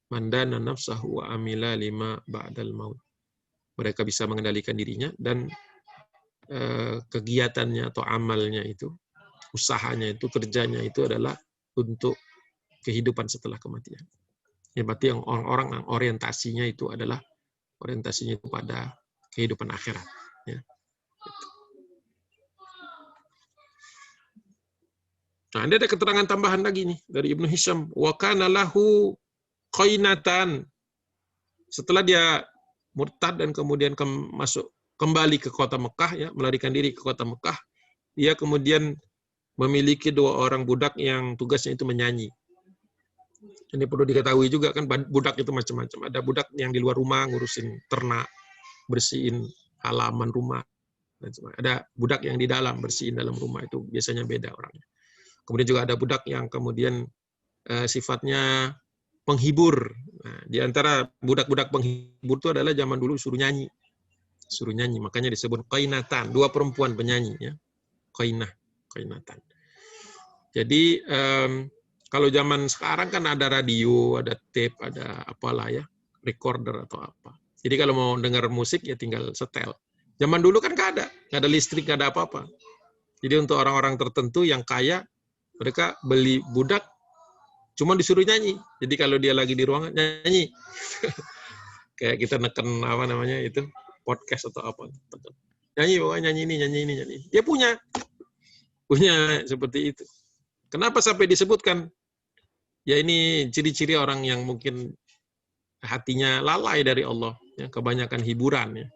mandana nafsahu wa amila lima ba'dal maut. Mereka bisa mengendalikan dirinya dan kegiatannya atau amalnya itu, usahanya itu, kerjanya itu adalah untuk kehidupan setelah kematian. Ya, berarti yang orang-orang yang orientasinya itu pada kehidupan akhirat. Ya. Nah, ada keterangan tambahan lagi nih dari Ibnu Hisham. Wa kana lahu qainatan. Setelah dia murtad dan kemudian kembali ke kota Mekah, ya, melarikan diri ke kota Mekah, dia kemudian memiliki dua orang budak yang tugasnya itu menyanyi. Ini perlu diketahui juga kan, budak itu macam-macam. Ada budak yang di luar rumah ngurusin ternak, bersihin halaman rumah. Ada budak yang di dalam bersihin dalam rumah, itu biasanya beda orangnya. Kemudian juga ada budak yang kemudian sifatnya penghibur. Nah, di antara budak-budak penghibur itu adalah zaman dulu suruh nyanyi, makanya disebut qainatan, dua perempuan penyanyi, ya. Qainatan. Jadi kalau zaman sekarang kan ada radio, ada tape, ada apalah ya, recorder atau apa. Jadi kalau mau dengar musik ya tinggal setel. Zaman dulu kan nggak ada listrik, nggak ada apa-apa. Jadi untuk orang-orang tertentu yang kaya, mereka beli budak, cuma disuruh nyanyi. Jadi kalau dia lagi di ruangan, nyanyi. Kayak kita neken itu, podcast atau apa. Nyanyi, pokoknya nyanyi ini. Dia punya seperti itu. Kenapa sampai disebutkan? Ya ini ciri-ciri orang yang mungkin hatinya lalai dari Allah, ya, kebanyakan hiburan, ya.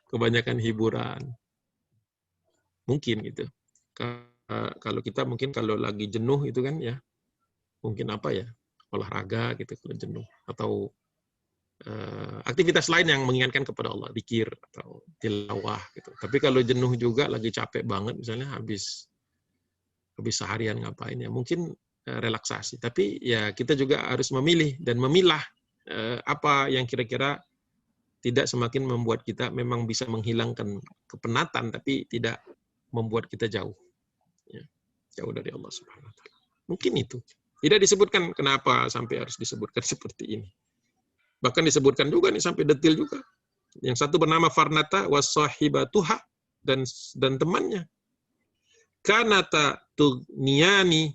Kebanyakan hiburan. Mungkin gitu. Kalau kita mungkin kalau lagi jenuh itu kan ya, mungkin olahraga gitu kalau jenuh, atau aktivitas lain yang mengingatkan kepada Allah, zikir atau tilawah gitu. Tapi kalau jenuh juga lagi capek banget misalnya habis seharian ngapain ya, mungkin relaksasi. Tapi ya kita juga harus memilih dan memilah apa yang kira-kira tidak semakin membuat kita memang bisa menghilangkan kepenatan, tapi tidak membuat kita jauh. Ya, jauh dari Allah Subhanahu wa Ta'ala. Mungkin itu. Tidak disebutkan kenapa sampai harus disebutkan seperti ini. Bahkan disebutkan juga nih sampai detail juga. Yang satu bernama Farnata wasahibatuha dan temannya. Kanata tugniyani.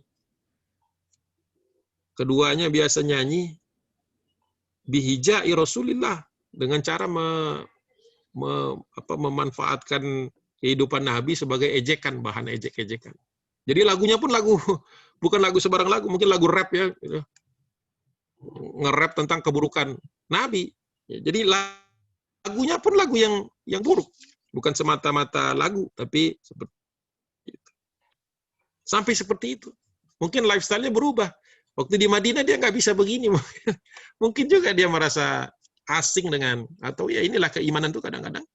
Keduanya biasa nyanyi bihijai Rasulillah, dengan cara memanfaatkan kehidupan Nabi sebagai ejekan, bahan ejek-ejekan. Jadi lagunya pun bukan lagu sembarang lagu, mungkin lagu rap ya, gitu. Nge-rap tentang keburukan Nabi. Jadi lagunya pun lagu yang buruk, bukan semata-mata lagu, tapi seperti itu. Sampai seperti itu. Mungkin lifestyle-nya berubah. Waktu di Madinah dia nggak bisa begini. Mungkin juga dia merasa asing dengan, atau ya inilah keimanan tuh kadang-kadang.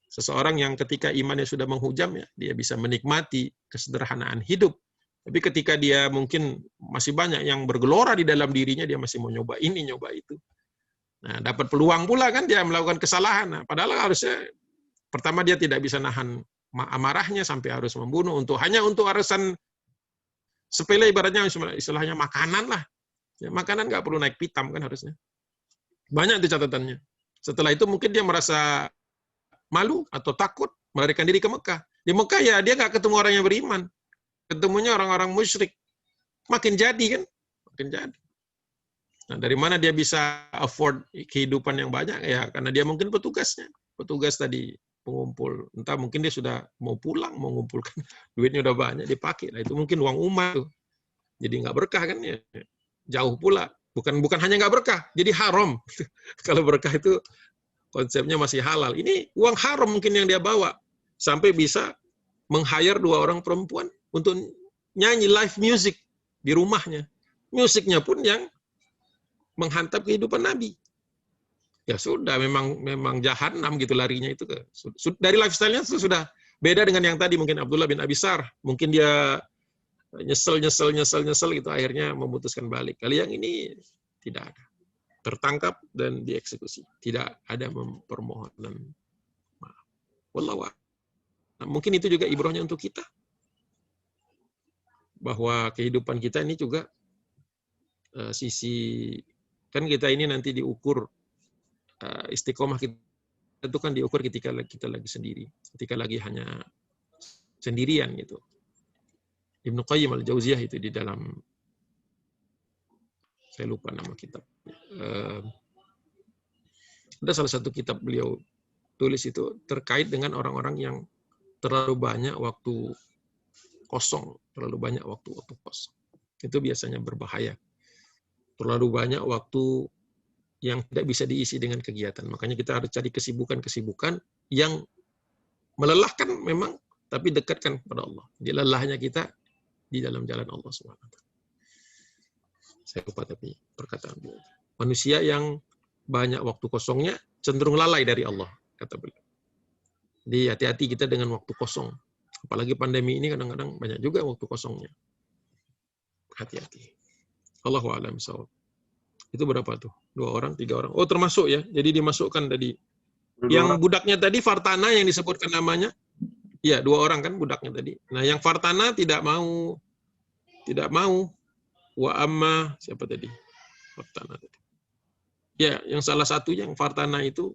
Seseorang yang ketika imannya sudah menghujam, ya dia bisa menikmati kesederhanaan hidup. Tapi ketika dia mungkin masih banyak yang bergelora di dalam dirinya, dia masih mau nyoba ini, nyoba itu. Nah, dapat peluang pula kan dia melakukan kesalahan. Nah, padahal harusnya pertama dia tidak bisa nahan amarahnya sampai harus membunuh hanya untuk alasan sepele, ibaratnya istilahnya makanan lah. Ya, makanan nggak perlu naik pitam kan harusnya. Banyak itu catatannya. Setelah itu mungkin dia merasa malu atau takut melarikan diri ke Mekah. Di Mekah ya dia nggak ketemu orang yang beriman. Ketemunya orang-orang musyrik. Makin jadi kan? Makin jadi. Nah, dari mana dia bisa afford kehidupan yang banyak? Ya karena dia mungkin petugasnya. Petugas tadi pengumpul. Entah mungkin dia sudah mau pulang, mau mengumpulkan duitnya udah banyak, dipakai. Nah, itu mungkin uang umat tuh. Jadi nggak berkah kan ya. Jauh pula. Bukan hanya nggak berkah, jadi haram. Kalau berkah itu konsepnya masih halal. Ini uang haram mungkin yang dia bawa. Sampai bisa meng-hire 2 orang perempuan untuk nyanyi live music di rumahnya. Musiknya pun yang menghantam kehidupan Nabi. Ya sudah, memang jahanam gitu larinya itu. Dari lifestyle-nya sudah beda dengan yang tadi, mungkin Abdullah bin Abi Sarh. Mungkin dia nyesel gitu, akhirnya memutuskan balik. Kali yang ini tidak ada. Tertangkap dan dieksekusi. Tidak ada permohonan maaf. Wallahu a'lam. Nah, mungkin itu juga ibrahnya untuk kita. Bahwa kehidupan kita ini juga sisi, kan kita ini nanti diukur istiqomah kita itu kan diukur ketika kita lagi sendiri, ketika lagi hanya sendirian gitu. Ibnu Qayyim al-Jauziyah itu di dalam, saya lupa nama kitab. Ada salah satu kitab beliau tulis itu terkait dengan orang-orang yang terlalu banyak waktu kosong, terlalu banyak waktu kosong. Itu biasanya berbahaya. Terlalu banyak waktu yang tidak bisa diisi dengan kegiatan. Makanya kita harus cari kesibukan-kesibukan yang melelahkan memang, tapi dekatkan kepada Allah. Jadi lelahnya kita di dalam jalan Allah SWT. Saya lupa tapi perkataan beliau. Manusia yang banyak waktu kosongnya cenderung lalai dari Allah, kata beliau. Jadi hati-hati kita dengan waktu kosong. Apalagi pandemi ini kadang-kadang banyak juga waktu kosongnya. Hati-hati. Allahu a'lam bishawab. Itu berapa tuh? 2 orang, 3 orang. Oh, termasuk ya. Jadi dimasukkan tadi. Yang budaknya tadi Fartana yang disebutkan namanya. Iya, 2 orang kan budaknya tadi. Nah, yang Fartana tidak mau. Wa amma, siapa tadi? Fartana tadi. Ya, yang salah satu yang Fartana itu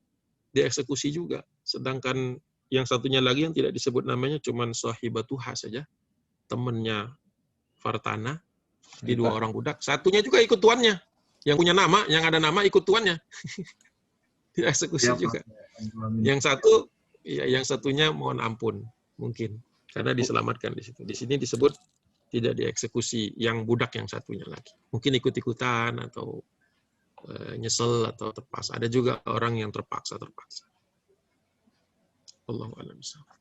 dieksekusi juga. Sedangkan yang satunya lagi yang tidak disebut namanya cuman sahibatuha saja. Temannya Fartana. Di 2 orang budak. Satunya juga ikut tuannya. Yang punya nama, yang ada nama ikut tuannya. Dieksekusi juga. Yang satu, ya, yang satunya mohon ampun mungkin karena diselamatkan di situ. Di sini disebut tidak dieksekusi yang budak yang satunya lagi. Mungkin ikut-ikutan atau nyesel atau terpaksa. Ada juga orang yang terpaksa. Allahu a'lam bishawab.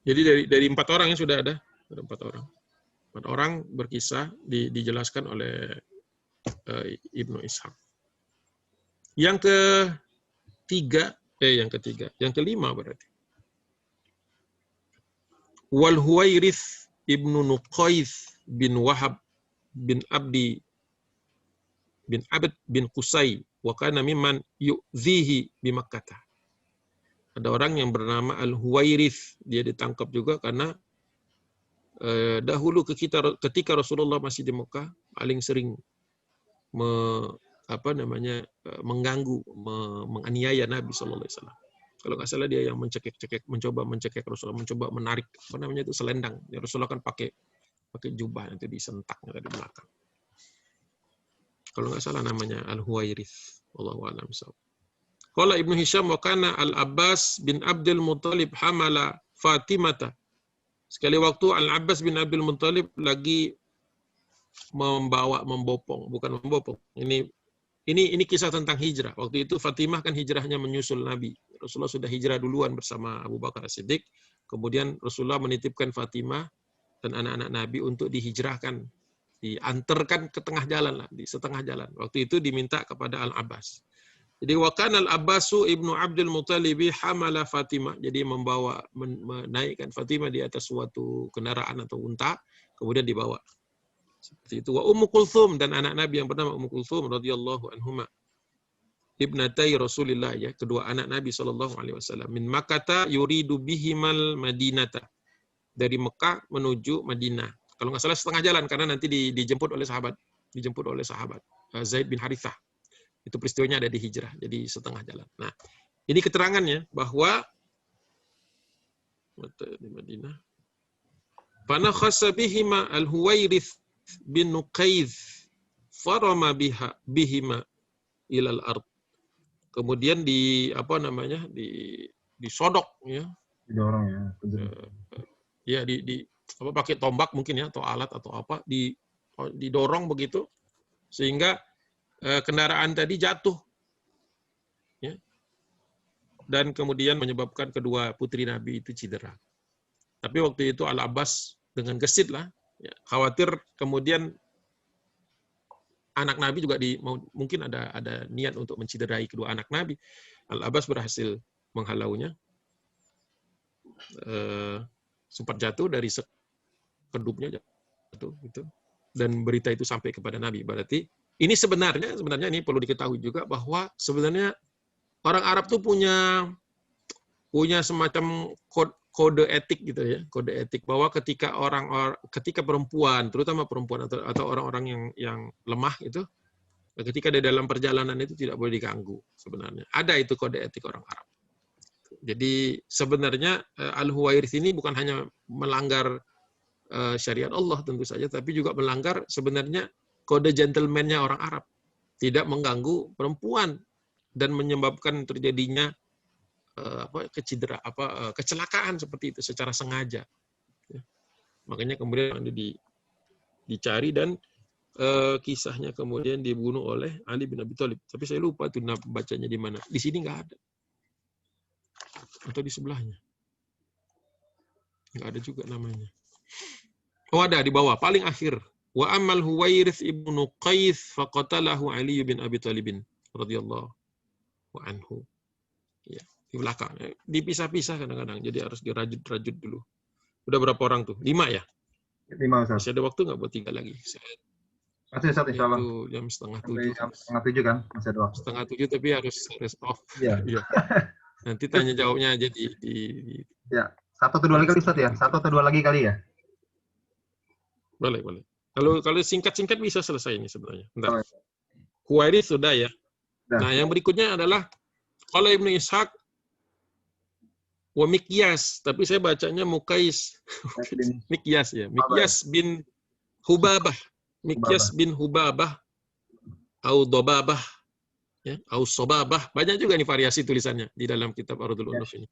Jadi dari 4 orang yang sudah ada 4 orang. 4 orang berkisah dijelaskan oleh Ibnu Ishaq. Yang kelima berarti. Wal Huwairits ibnu Nuqaith bin Wahab bin Abdi bin Abd bin Qusay wa kana mimman yu'dhihi bi Makkah. Ada orang yang bernama Al-Huwairith, dia ditangkap juga karena dahulu ketika Rasulullah masih di Mekah paling sering mengganggu, menganiaya Nabi sallallahu alaihi wasallam. Kalau nggak salah dia yang mencoba mencekik Rasulullah, mencoba menarik itu selendang. Ya, Rasulullah kan pakai jubah, nanti disentak dari belakang. Kalau nggak salah namanya Al-Huwairith. Wallahu a'lam bishawab. Qala Ibnu Hisham wa kana Al-Abbas bin Abdul Muttalib hamala Fatimata. Sekali waktu Al-Abbas bin Abdul Muttalib lagi membopong. Ini kisah tentang hijrah. Waktu itu Fatimah kan hijrahnya menyusul Nabi. Rasulullah sudah hijrah duluan bersama Abu Bakar As-Siddiq. Kemudian Rasulullah menitipkan Fatimah dan anak-anak Nabi untuk dihijrahkan, diantarkan ke tengah jalan lah, di setengah jalan. Waktu itu diminta kepada Al-Abbas. Jadi wa kana Al-Abbasu ibnu Abdul Muttalib hamala Fatimah. Jadi menaikkan Fatimah di atas suatu kendaraan atau unta, kemudian dibawa. Seperti itu. Wa Ummu Kulthum, dan anak Nabi yang bernama Ummu Kulthum radhiyallahu anhuma. Ibnatai Rasulillah, ya, kedua anak Nabi sallallahu alaihi wasallam. Min Makkah yuridu bihimal Madinata. Dari Mekah menuju Madinah. Kalau nggak salah setengah jalan, karena nanti dijemput oleh sahabat. Zaid bin Harithah. Itu peristiwanya ada di hijrah, jadi setengah jalan. Nah, ini keterangannya bahwa di Madinah. Fana khassa bihima Al-Huwairith bin Nuqaidh farama bihima ilal ard. Kemudian disodok, ya. Didorong, ya. Pakai tombak mungkin, ya, atau alat atau apa, didorong begitu sehingga kendaraan tadi jatuh, ya, dan kemudian menyebabkan kedua putri Nabi itu cedera. Tapi waktu itu Al-Abbas dengan gesit lah, ya, khawatir kemudian anak Nabi juga mungkin ada niat untuk menciderai kedua anak Nabi. Al-Abbas berhasil menghalaunya. Sempat jatuh dari kedupnya, jatuh gitu. Dan berita itu sampai kepada Nabi. Berarti ini sebenarnya ini perlu diketahui juga bahwa sebenarnya orang Arab tuh punya semacam kode etik gitu, ya, kode etik bahwa ketika perempuan, terutama perempuan atau orang-orang yang lemah itu, ketika di dalam perjalanan itu tidak boleh diganggu. Sebenarnya ada itu kode etik orang Arab. Jadi sebenarnya Al-Huwairith ini bukan hanya melanggar syariat Allah tentu saja, tapi juga melanggar sebenarnya kode gentleman-nya orang Arab, tidak mengganggu perempuan dan menyebabkan terjadinya kecelakaan seperti itu secara sengaja. Ya. Makanya kemudian dicari dan kisahnya kemudian dibunuh oleh Ali bin Abi Thalib. Tapi saya lupa tuh bacanya di mana. Di sini nggak ada. Atau di sebelahnya. Nggak ada juga namanya. Oh, ada di bawah, paling akhir. Wa amal Huwairith ibnu Qais faqatalahu Ali bin Abi Thalib radhiyallahu anhu. Ya, di belakang. Dipisah-pisah kadang-kadang, jadi harus dirajut-rajut dulu. Udah berapa orang tuh? 5 ya? 5, Ustaz. Masih ada waktu nggak buat 3 lagi? Masih, Ustaz, insyaallah. Itu jam 6:30. Jam 6:30 kan? Masih ada waktu. 6:30 tapi harus off. Iya. Iya. Nanti tanya jawabnya aja di Ya, 1 atau 2 lagi kali, Ustaz, ya? 1 atau 2 lagi kali ya? Boleh. Kalau singkat-singkat bisa selesai ini sebenarnya. Bentar. Oh, ya. Huwairith sudah, ya. Nah. Nah, yang berikutnya adalah kalau Ibnu Ishaq wa Mikyas, tapi saya bacanya Mukais. Mikyas, ya. Mikyas bin Hubabah. Mikyas bin Hubabah au Dobabah, ya, au Sobabah. Banyak juga nih variasi tulisannya di dalam kitab Ardul Unuf ini.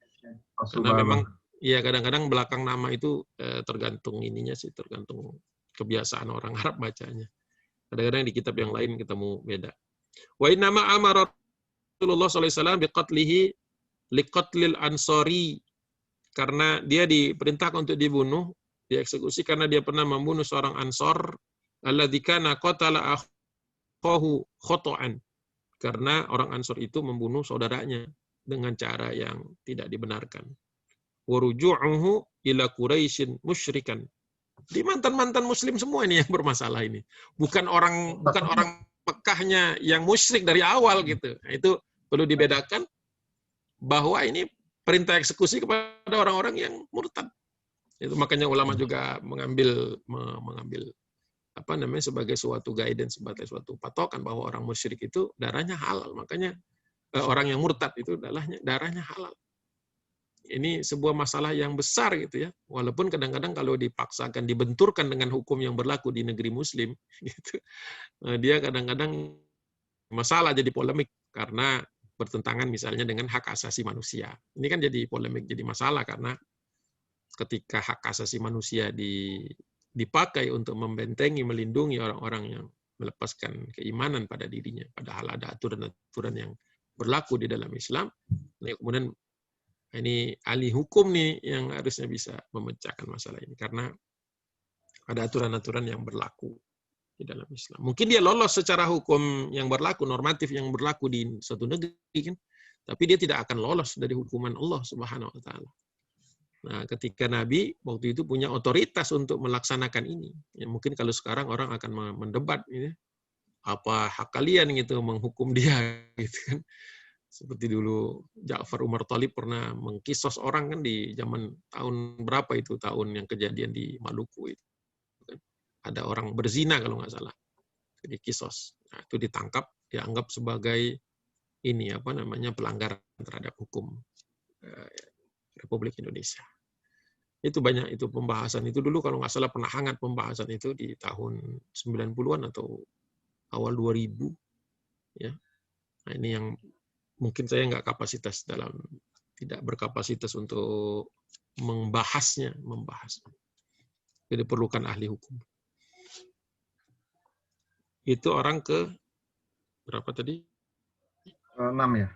Karena memang ya kadang-kadang belakang nama itu tergantung ininya sih, tergantung kebiasaan orang Arab bacanya. Kadang-kadang di kitab yang lain ketemu beda. Wa inna ma amara Rasulullah sallallahu alaihi wasallam biqatlihi liqatlil ansari, karena dia diperintahkan untuk dibunuh, dieksekusi karena dia pernah membunuh seorang Ansor, alladzi kana qatala akhahu khata'an, karena orang Ansor itu membunuh saudaranya dengan cara yang tidak dibenarkan. Wa ruju'uhu ila Quraisyin musyrikan, Di mantan-mantan muslim semua ini yang bermasalah ini. Bukan orang Mekahnya yang musyrik dari awal gitu. Nah, itu perlu dibedakan bahwa ini perintah eksekusi kepada orang-orang yang murtad. Itu makanya ulama juga mengambil apa namanya sebagai suatu guidance, sebagai suatu patokan bahwa orang musyrik itu darahnya halal. Makanya orang yang murtad itu darahnya halal. Ini sebuah masalah yang besar gitu ya. Walaupun kadang-kadang kalau dipaksakan, dibenturkan dengan hukum yang berlaku di negeri muslim, gitu, dia kadang-kadang masalah jadi polemik karena bertentangan misalnya dengan hak asasi manusia. Ini kan jadi polemik, jadi masalah karena ketika hak asasi manusia dipakai untuk membentengi, melindungi orang-orang yang melepaskan keimanan pada dirinya, padahal ada aturan-aturan yang berlaku di dalam Islam, kemudian ini ahli hukum nih yang harusnya bisa memecahkan masalah ini karena ada aturan-aturan yang berlaku di dalam Islam. Mungkin dia lolos secara hukum yang berlaku, normatif yang berlaku di suatu negeri kan, tapi dia tidak akan lolos dari hukuman Allah Subhanahu wa taala. Nah, ketika Nabi waktu itu punya otoritas untuk melaksanakan ini. Ya, mungkin kalau sekarang orang akan mendebat ini, apa hak kalian gitu menghukum dia gitu kan. Seperti dulu Ja'far Umar Thalib pernah mengkisos orang kan di zaman tahun berapa itu, tahun yang kejadian di Maluku itu. Ada orang berzina kalau nggak salah. Jadi kisos. Nah, itu ditangkap, dianggap sebagai ini apa namanya pelanggaran terhadap hukum Republik Indonesia. Itu banyak itu pembahasan itu dulu kalau nggak salah pernah hangat pembahasan itu di tahun 90-an atau awal 2000 ya. Nah, ini yang mungkin saya nggak tidak berkapasitas untuk membahasnya. Jadi perlukan ahli hukum. Itu orang ke berapa tadi? 6 ya.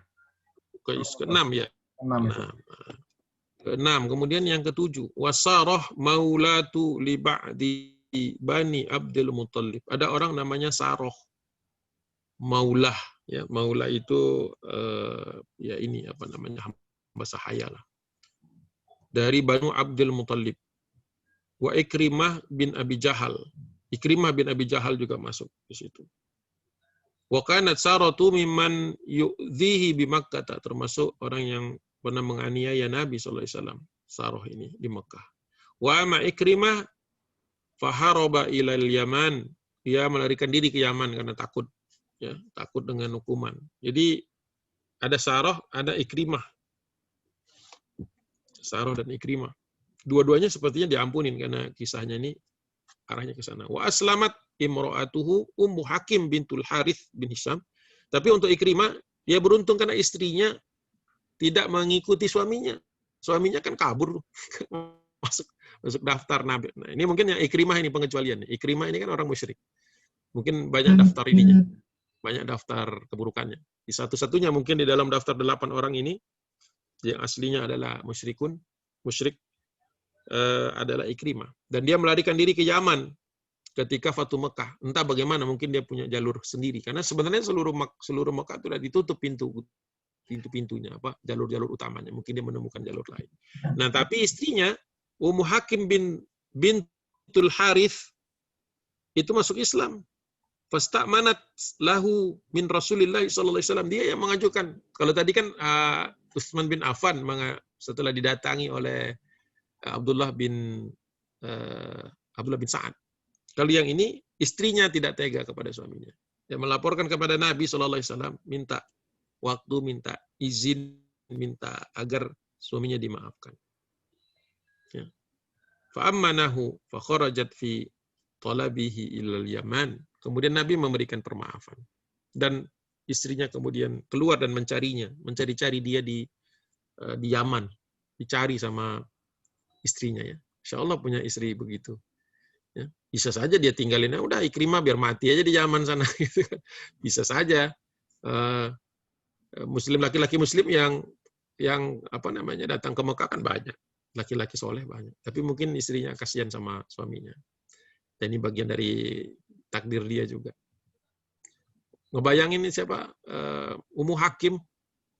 Ke-6 ya. 6. Ke-6. Kemudian yang ke-7, wasarah maulatu li ba'di bani Abdul Muttalib. Ada orang namanya Saroh maulah. Ya, maula itu ya ini apa namanya hamba sahaya lah. Dari Banu Abdul Muttalib. Wa Ikrimah bin Abi Jahal. Ikrimah bin Abi Jahal juga masuk di situ. Wa kanat Saratu mimman yu'dhihi bi Makkah, termasuk orang yang pernah menganiaya Nabi sallallahu alaihi wasallam. Sarah ini di Mekah. Wa ma Ikrimah faharaba ila al-Yaman. Dia melarikan diri ke Yaman karena takut. Ya, takut dengan hukuman. Jadi ada Sarah, ada Ikrimah. Sarah dan Ikrimah. Dua-duanya sepertinya diampunin karena kisahnya ini arahnya ke sana. Wa aslamat imra'atuhu Ummu Hakim bintul Harith bin Hisham. Tapi untuk Ikrimah, dia beruntung karena istrinya tidak mengikuti suaminya. Suaminya kan kabur masuk daftar Nabi. Nah, ini mungkin yang Ikrimah ini pengecualian. Ikrimah ini kan orang musyrik. Mungkin banyak daftar ininya. Banyak daftar keburukannya. Di satu-satunya mungkin di dalam daftar 8 orang ini yang aslinya adalah musyrik adalah Ikrimah. Dan dia melarikan diri ke Yaman ketika Fatu Mekah. Entah bagaimana, mungkin dia punya jalur sendiri. Karena sebenarnya seluruh Mekah itu sudah ditutup pintu-pintunya, jalur-jalur utamanya. Mungkin dia menemukan jalur lain. Nah, tapi istrinya Ummu Hakim bintul Harith itu masuk Islam. Fasta'manat lahu min Rasulillah sallallahu alaihi wasallam. Dia yang mengajukan. Kalau tadi kan Utsman bin Affan setelah didatangi oleh Abdullah bin Sa'ad. Kalau yang ini istrinya tidak tega kepada suaminya. Dia melaporkan kepada Nabi sallallahu alaihi wasallam, minta waktu, minta izin, minta agar suaminya dimaafkan. Ya. Fa ammanahu fa kharajat fi talabihi ilal Yaman. Kemudian Nabi memberikan permaafan. Dan istrinya kemudian keluar dan mencari-cari dia di Yaman. Dicari sama istrinya ya. Insya Allah punya istri begitu. Ya. Bisa saja dia tinggalinnya, udah Ikrimah biar mati aja di Yaman sana. Gitu. Bisa saja. Muslim, laki-laki Muslim yang apa namanya datang ke Mekah kan banyak. Laki-laki soleh banyak. Tapi mungkin istrinya kasihan sama suaminya. Dan ini bagian dari takdir dia juga. Ngebayangin ini siapa? Ummu Hakim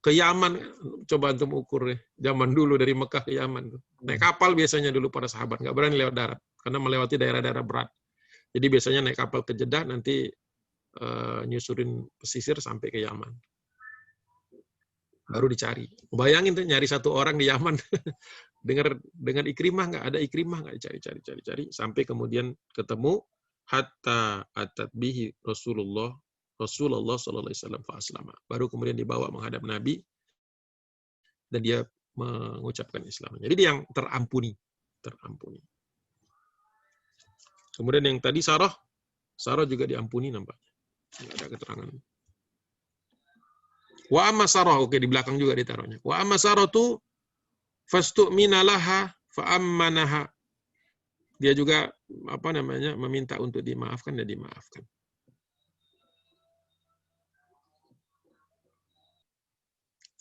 ke Yaman. Coba untuk mengukur ya. Zaman dulu dari Mekah ke Yaman. Naik kapal biasanya dulu para sahabat. Nggak berani lewat darat. karena melewati daerah-daerah berat. Jadi biasanya naik kapal ke Jeddah, nanti nyusurin pesisir sampai ke Yaman. Baru dicari. Bayangin tuh nyari satu orang di Yaman. dengan Ikrimah nggak ada Ikrimah, nggak cari sampai kemudian ketemu hatta atat bihi Rasulullah sallallahu alaihi wasallam fa aslama. Baru kemudian dibawa menghadap Nabi dan dia mengucapkan Islam. Jadi dia yang terampuni. Kemudian yang tadi Sarah juga diampuni nampaknya. Nggak ada keterangan. Wa amma Sarah, oke di belakang juga ditaruhnya. Wa amma Sarah tu fastu'mina laha fa ammanaha. Dia juga meminta untuk dimaafkan dan dimaafkan.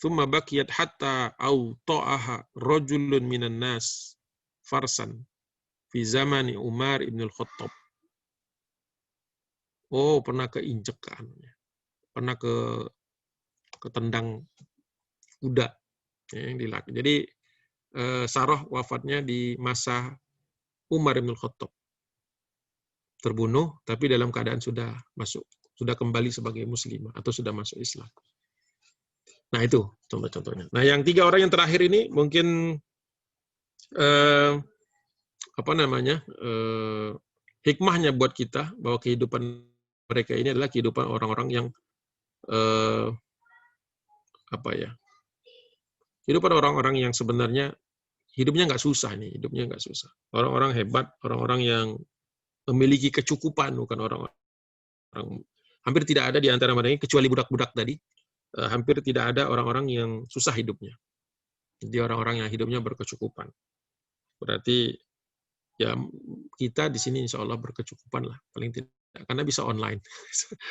Thumma bakiyat hatta awta'aha rajulun minan nas farsan fi zamani Umar ibn al-Khattab. Oh, pernah keinjek kan. Pernah ketendang kuda yang dilak. Jadi Sarah wafatnya di masa Umar bin Khattab. Terbunuh tapi dalam keadaan sudah kembali sebagai muslimah atau sudah masuk Islam. Nah, itu contoh-contohnya. Nah, yang 3 orang yang terakhir ini mungkin hikmahnya buat kita bahwa kehidupan mereka ini adalah kehidupan orang-orang yang kehidupan orang-orang yang sebenarnya hidupnya nggak susah nih, Orang-orang hebat, orang-orang yang memiliki kecukupan, bukan orang-orang hampir tidak ada di antara mereka kecuali budak-budak tadi, hampir tidak ada orang-orang yang susah hidupnya. Jadi orang-orang yang hidupnya berkecukupan. Berarti ya kita di sini insya Allah berkecukupan lah, paling tidak. Karena bisa online.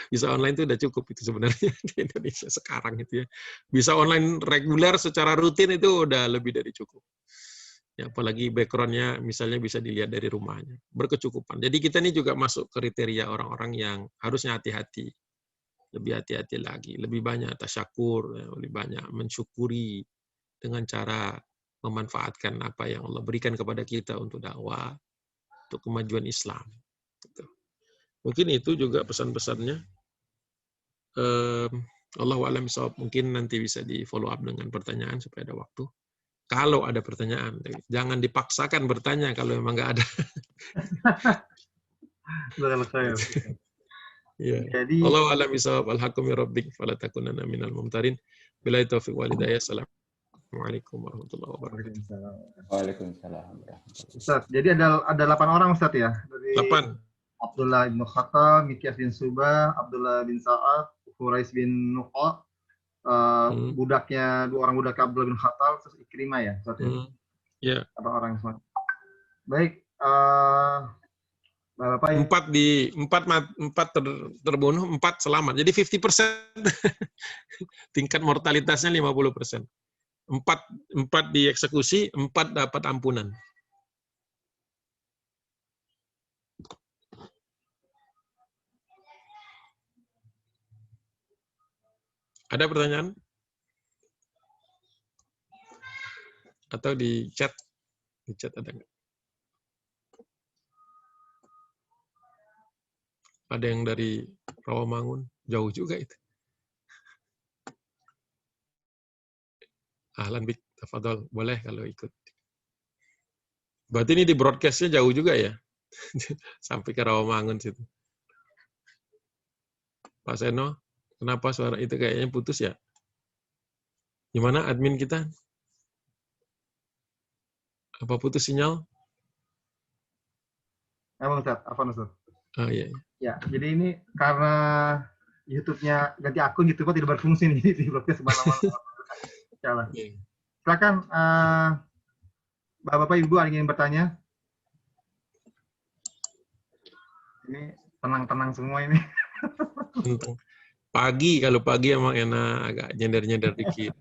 Bisa online itu udah cukup itu sebenarnya di Indonesia sekarang itu ya. Bisa online reguler secara rutin itu udah lebih dari cukup. Ya, apalagi background-nya misalnya bisa dilihat dari rumahnya. Berkecukupan. Jadi kita ini juga masuk kriteria orang-orang yang harusnya hati-hati. Lebih hati-hati lagi. Lebih banyak tasyakur, lebih banyak mensyukuri dengan cara memanfaatkan apa yang Allah berikan kepada kita untuk dakwah, untuk kemajuan Islam. Gitu. Mungkin itu juga pesan-pesannya. Allahu a'lam bishawab. Mungkin nanti bisa di follow up dengan pertanyaan supaya ada waktu. Kalau ada pertanyaan, jangan dipaksakan bertanya kalau memang nggak ada. Ya. Jadi Allahu a'lam bishawab. Al-haqqu min rabbik fala takunanna minal mumtarin. Billahi taufiq wal hidayah. Assalamualaikum warahmatullahi wabarakatuh. Waalaikumsalam. Ustaz, jadi ada 8 orang Ustaz ya? Dari 8. Abdullah bin Khattab, Mikyas bin Subah, Abdullah bin Sa'ad, Hurais bin Nuqa, budaknya 2 orang budak Abdullah bin Khattab, terus Ikrimah ya, Ustaz ya? Ya. 8 orang semua. Baik, Bapak ya. 4 terbunuh, 4 selamat. Jadi 50%. Tingkat mortalitasnya 50%. 4 dieksekusi, 4 dapat ampunan. Ada pertanyaan? Atau di chat? Di chat ada nggak? Ada yang dari Rawamangun? Jauh juga itu. Ahlan bik, tafadhol. Boleh kalau ikut. Berarti ini di broadcast-nya jauh juga ya? Sampai ke Rawamangun situ. Pak Seno, kenapa suara itu kayaknya putus ya? Gimana admin kita? Apa putus sinyal? Apa Ustaz? Oh iya. Ya, jadi ini karena YouTube-nya ganti akun, YouTube-nya tidak berfungsi nih di broadcast kemana-mana. Silakan, Bapak Ibu ada yang ingin bertanya? Ini tenang-tenang semua ini. Pagi, kalau pagi emang enak, agak nyender-nyender dikit.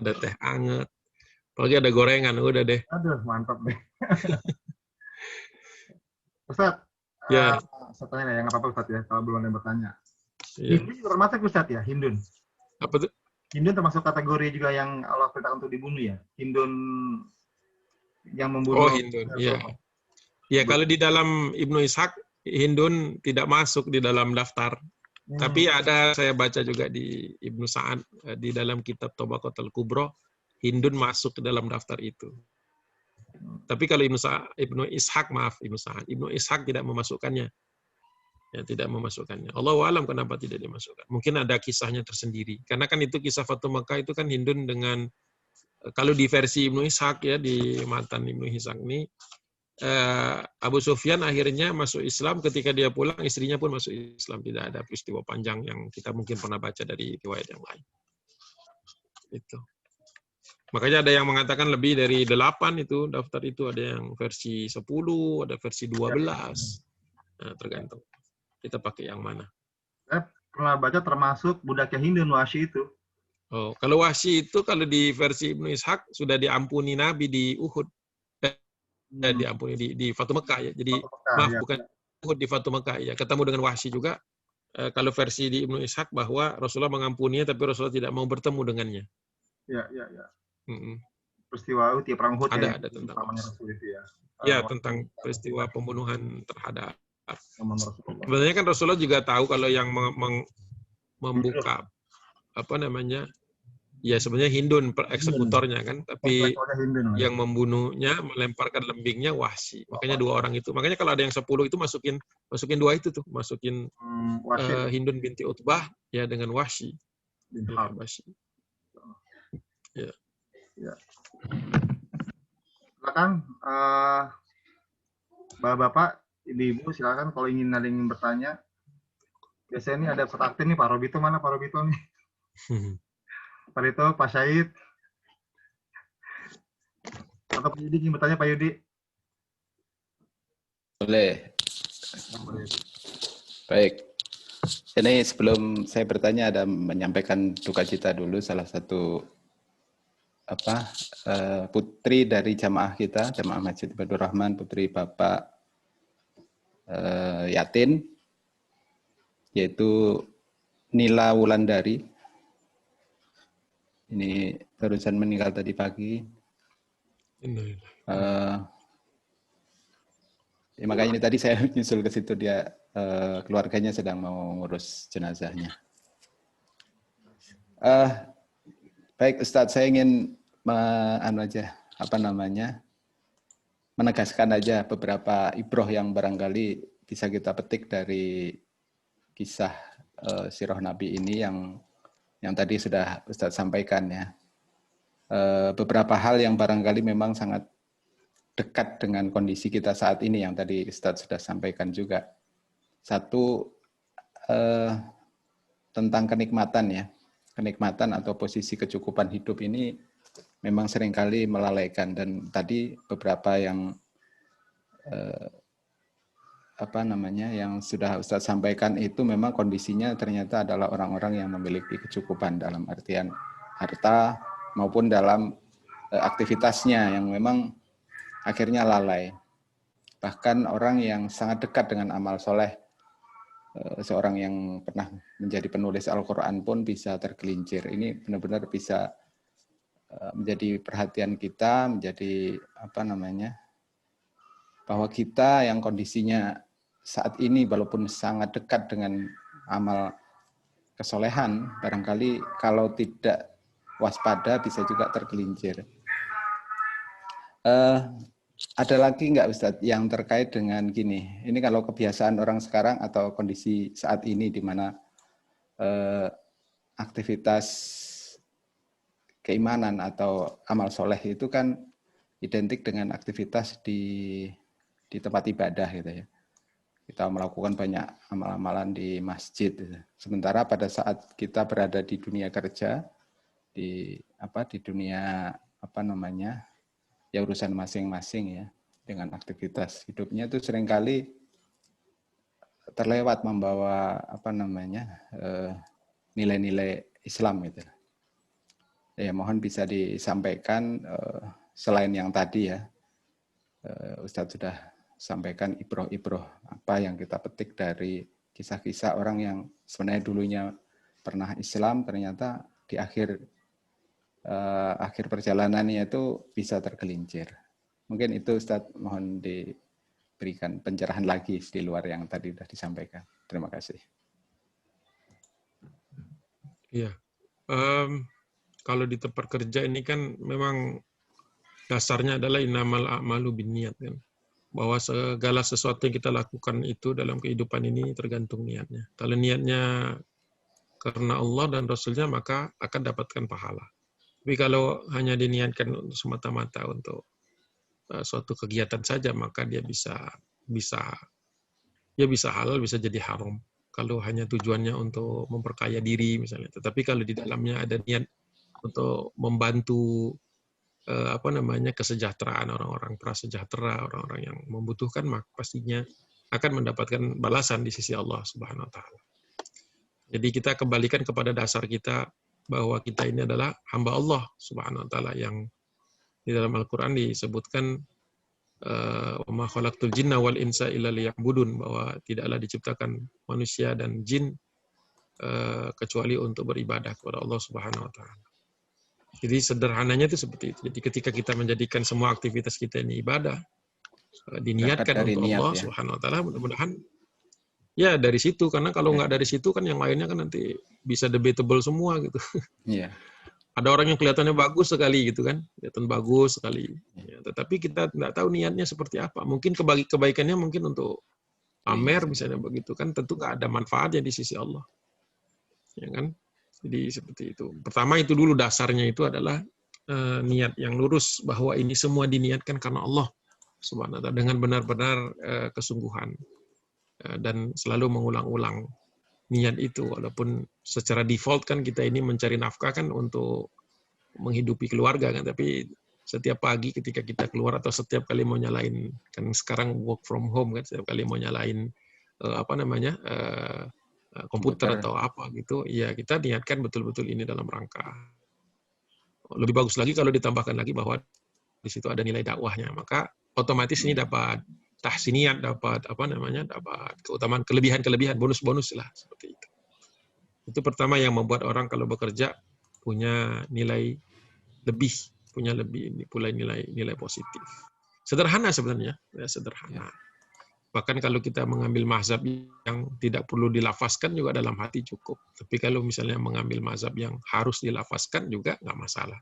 Ada teh anget. Apalagi ada gorengan, udah deh. Aduh, mantap deh. Ustaz, ya. Saya tanya ya, nggak apa-apa Ustaz ya, kalau belum ada yang bertanya. Ya. Hindun juga termasuk Ustaz ya, Hindun. Apa tuh? Hindun termasuk kategori juga yang Allah perintahkan untuk dibunuh ya. Hindun yang Oh, membunuh Hindun. Iya. Ya, kalau di dalam Ibnu Ishaq, Hindun tidak masuk di dalam daftar. Tapi ada, saya baca juga di Ibnu Sa'ad, di dalam kitab Tabaqatul Kubra, Hindun masuk ke dalam daftar itu. Tapi kalau Ibnu Ishaq, maaf, Ibnu Ishaq tidak memasukkannya. Ya, tidak memasukkannya. Allahu alam kenapa tidak dimasukkan. Mungkin ada kisahnya tersendiri. Karena kan itu kisah Fatu Makkah itu kan Hindun dengan, kalau di versi Ibnu Ishaq ya, di matan Ibnu Ishaq ini, Abu Sufyan akhirnya masuk Islam, ketika dia pulang istrinya pun masuk Islam. Tidak ada peristiwa panjang yang kita mungkin pernah baca dari riwayat yang lain. Itu. Makanya ada yang mengatakan lebih dari 8 itu daftar itu, ada yang versi 10, ada versi 12. Nah, tergantung. Kita pakai yang mana. Saya pernah baca termasuk budaknya Hindun Wahsy itu. Oh, kalau Wahsy itu kalau di versi Ibnu Ishaq sudah diampuni Nabi di Uhud. Diampuni di Fatu Mekah ya. Jadi maaf, bukan Uhud, di Fatu Mekah ya. Ketemu dengan Wahsy juga. Kalau versi di Ibnu Ishaq bahwa Rasulullah mengampuninya tapi Rasulullah tidak mau bertemu dengannya. Ya. Peristiwa Uhud, perang Uhud ada tentang Rasul itu ya. Ya, tentang peristiwa pembunuhan terhadap. Sebenarnya kan Rasulullah juga tahu kalau yang membuka apa namanya, ya sebenarnya Hindun eksekutornya kan, tapi yang membunuhnya, melemparkan lembingnya Wahsy. Makanya 2 orang itu. Makanya kalau ada yang 10 itu masukin 2 itu tuh, masukin Hindun binti Utbah ya dengan Wahsy. Ya. Silakan Bapak, Ibu, silakan kalau ingin bertanya. Biasanya ini ada peserta aktif nih, Pak Robito, mana Pak Robito nih? Pak Rito, Pak Syahid. Atau Pak Yudi ingin bertanya, Pak Yudi? Boleh. Baik. Ini sebelum saya bertanya ada menyampaikan duka cita dulu salah satu putri dari jamaah kita, jamaah Masjid Ibadur Rahman, putri Bapak Yatin, yaitu Nila Wulandari. Ini barusan meninggal tadi pagi. Ya, makanya ini tadi saya nyusul ke situ, dia keluarganya sedang mau ngurus jenazahnya. Baik Ustadz, saya ingin menegaskan aja beberapa ibroh yang barangkali bisa kita petik dari kisah sirah Nabi ini yang tadi sudah Ustadz sampaikan ya. Beberapa hal yang barangkali memang sangat dekat dengan kondisi kita saat ini yang tadi Ustadz sudah sampaikan juga. Satu, tentang kenikmatan ya. Kenikmatan atau posisi kecukupan hidup ini memang seringkali melalaikan, dan tadi beberapa yang yang sudah Ustadz sampaikan itu memang kondisinya ternyata adalah orang-orang yang memiliki kecukupan dalam artian harta maupun dalam aktivitasnya yang memang akhirnya lalai. Bahkan orang yang sangat dekat dengan amal soleh, seorang yang pernah menjadi penulis Al-Quran pun bisa tergelincir. Ini benar-benar bisa menjadi perhatian kita, menjadi bahwa kita yang kondisinya saat ini walaupun sangat dekat dengan amal kesolehan, barangkali kalau tidak waspada bisa juga tergelincir. Ada lagi nggak Ustadz yang terkait dengan gini, ini kalau kebiasaan orang sekarang atau kondisi saat ini di mana aktivitas keimanan atau amal soleh itu kan identik dengan aktivitas di tempat ibadah gitu ya. Kita melakukan banyak amal-amalan di masjid. Sementara pada saat kita berada di dunia kerja, di dunia ya urusan masing-masing ya, dengan aktivitas hidupnya itu seringkali terlewat membawa nilai-nilai Islam gitu. Ya mohon bisa disampaikan selain yang tadi ya, Ustadz sudah sampaikan ibroh-ibroh apa yang kita petik dari kisah-kisah orang yang sebenarnya dulunya pernah Islam, ternyata di akhir perjalanannya itu bisa tergelincir. Mungkin itu Ustadz, mohon diberikan pencerahan lagi di luar yang tadi sudah disampaikan. Terima kasih. Iya. Kalau di tempat kerja ini kan memang dasarnya adalah innamal a'malu binniyat kan. Bahwa segala sesuatu yang kita lakukan itu dalam kehidupan ini tergantung niatnya. Kalau niatnya karena Allah dan Rasulnya maka akan dapatkan pahala. Tapi kalau hanya diniatkan semata-mata untuk suatu kegiatan saja maka dia bisa halal, bisa jadi haram. Kalau hanya tujuannya untuk memperkaya diri misalnya. Tetapi kalau di dalamnya ada niat untuk membantu kesejahteraan orang-orang prasejahtera, orang-orang yang membutuhkan, maka pastinya akan mendapatkan balasan di sisi Allah Subhanahu wa taala. Jadi kita kembalikan kepada dasar kita bahwa kita ini adalah hamba Allah Subhanahu wa taala, yang di dalam Al-Qur'an disebutkan wa ma khalaqtul jinna wal insa illa liya'budun, bahwa tidaklah diciptakan manusia dan jin kecuali untuk beribadah kepada Allah Subhanahu wa taala. Jadi sederhananya itu seperti itu. Jadi ketika kita menjadikan semua aktivitas kita ini ibadah, diniatkan untuk niat, Allah ya. Subhanahu wa taala, mudah-mudahan ya dari situ, karena kalau nggak dari situ kan yang lainnya kan nanti bisa debatable semua gitu. Iya. Ada orang yang kelihatannya bagus sekali gitu kan, kelihatan bagus sekali. Ya, tetapi kita nggak tahu niatnya seperti apa. Mungkin kebaikannya mungkin untuk pamer misalnya begitu kan, tentu nggak ada manfaatnya di sisi Allah. Ya kan? Jadi seperti itu. Pertama itu dulu dasarnya itu adalah niat yang lurus, bahwa ini semua diniatkan karena Allah Subhanahu wa taala dengan benar-benar kesungguhan. Dan selalu mengulang-ulang niat itu, walaupun secara default kan kita ini mencari nafkah kan untuk menghidupi keluarga kan, tapi setiap pagi ketika kita keluar atau setiap kali mau nyalain, kan sekarang work from home kan, setiap kali mau nyalain komputer atau apa gitu, ya kita niatkan betul-betul ini dalam rangka. Lebih bagus lagi kalau ditambahkan lagi bahwa di situ ada nilai dakwahnya, maka otomatis ini dapat tahsiniat, dapat dapat keutamaan, kelebihan-kelebihan, bonus-bonus lah seperti itu. Itu pertama yang membuat orang kalau bekerja punya nilai lebih, punya nilai positif. Sederhana sebenarnya, ya sederhana. Bahkan kalau kita mengambil mazhab yang tidak perlu dilafazkan juga dalam hati cukup. Tapi kalau misalnya mengambil mazhab yang harus dilafazkan juga nggak masalah.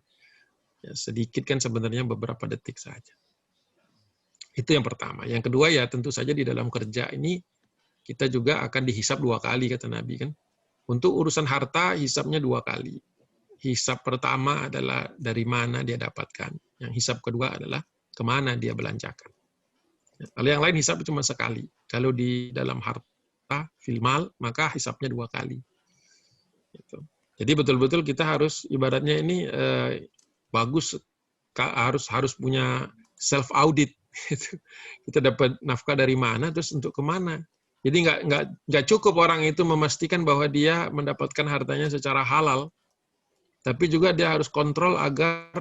Ya, sedikit kan sebenarnya beberapa detik saja. Itu yang pertama. Yang kedua ya tentu saja di dalam kerja ini kita juga akan dihisab 2 kali kata Nabi kan. Untuk urusan harta hisabnya 2 kali. Hisab pertama adalah dari mana dia dapatkan. Yang hisab kedua adalah kemana dia belanjakan. Kalau yang lain hisab cuma sekali. Kalau di dalam harta filmal maka hisabnya 2 kali. Gitu. Jadi betul-betul kita harus ibaratnya ini bagus, harus punya self audit. Kita dapat nafkah dari mana, terus untuk kemana. Jadi nggak cukup orang itu memastikan bahwa dia mendapatkan hartanya secara halal, tapi juga dia harus kontrol agar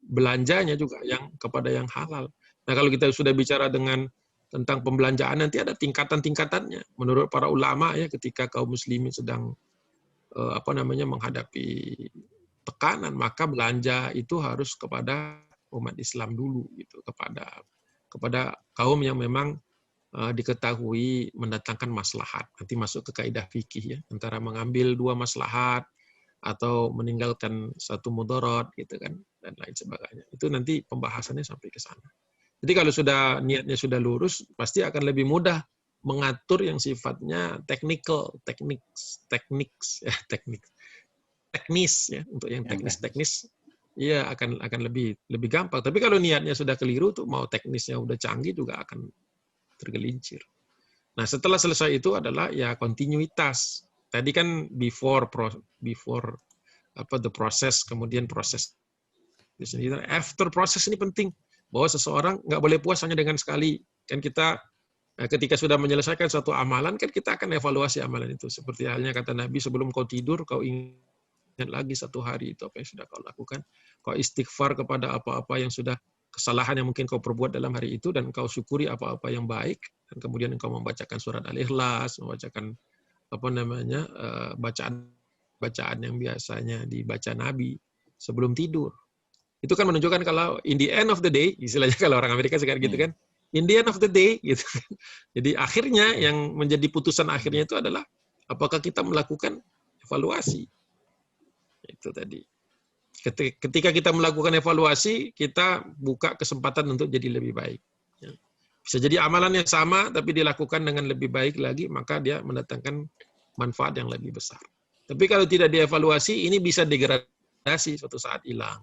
belanjanya juga yang kepada yang halal. Nah kalau kita sudah bicara tentang pembelanjaan, nanti ada tingkatan-tingkatannya. Menurut para ulama ya, ketika kaum muslimin sedang menghadapi tekanan, maka belanja itu harus kepada umat Islam dulu gitu, kepada kaum yang memang diketahui mendatangkan maslahat. Nanti masuk ke kaidah fikih ya, antara mengambil 2 maslahat atau meninggalkan 1 mudarat gitu kan, dan lain sebagainya. Itu nanti pembahasannya sampai ke sana. Jadi kalau sudah niatnya sudah lurus, pasti akan lebih mudah mengatur yang sifatnya teknis ya, untuk yang teknis iya akan lebih gampang. Tapi kalau niatnya sudah keliru tuh, mau teknisnya udah canggih juga akan tergelincir. Nah, setelah selesai itu adalah ya kontinuitas. Tadi kan before the process, kemudian proses. After process ini penting, bahwa seseorang nggak boleh puas hanya dengan sekali. Kan kita ketika sudah menyelesaikan suatu amalan, kan kita akan evaluasi amalan itu. Seperti halnya kata Nabi, sebelum kau tidur, kau ingat lagi 1 hari itu apa yang sudah kau lakukan. Kau istighfar kepada apa-apa yang sudah, kesalahan yang mungkin kau perbuat dalam hari itu, dan kau syukuri apa-apa yang baik, dan kemudian kau membacakan surat Al-Ikhlas, membacakan bacaan yang biasanya dibaca Nabi sebelum tidur. Itu kan menunjukkan kalau in the end of the day, istilahnya kalau orang Amerika sekarang gitu kan, in the end of the day, gitu. Jadi akhirnya yang menjadi putusan akhirnya itu adalah apakah kita melakukan evaluasi. Itu tadi. Ketika kita melakukan evaluasi, kita buka kesempatan untuk jadi lebih baik. Bisa jadi amalannya sama, tapi dilakukan dengan lebih baik lagi, maka dia mendatangkan manfaat yang lebih besar. Tapi kalau tidak dievaluasi, ini bisa degradasi, suatu saat hilang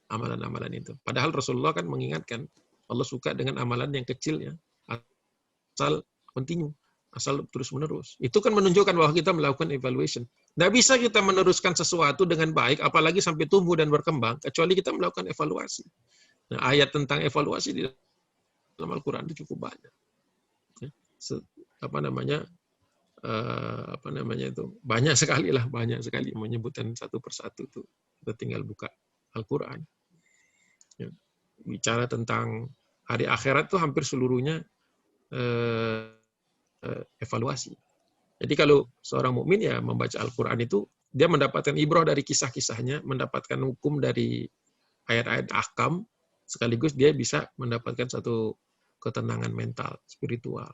amalan-amalan itu. Padahal Rasulullah kan mengingatkan, Allah suka dengan amalan yang kecil ya, asal continue, asal terus-menerus. Itu kan menunjukkan bahwa kita melakukan evaluation. Tidak bisa kita meneruskan sesuatu dengan baik, apalagi sampai tumbuh dan berkembang, kecuali kita melakukan evaluasi. Nah, ayat tentang evaluasi di dalam Al-Quran itu cukup banyak. Banyak sekali menyebutkan satu persatu itu. Kita tinggal buka Al-Quran. Ya. Bicara tentang hari akhirat itu hampir seluruhnya evaluasi. Jadi kalau seorang mukmin ya membaca Al-Quran itu, dia mendapatkan ibrah dari kisah-kisahnya, mendapatkan hukum dari ayat-ayat ahkam, sekaligus dia bisa mendapatkan satu ketenangan mental, spiritual.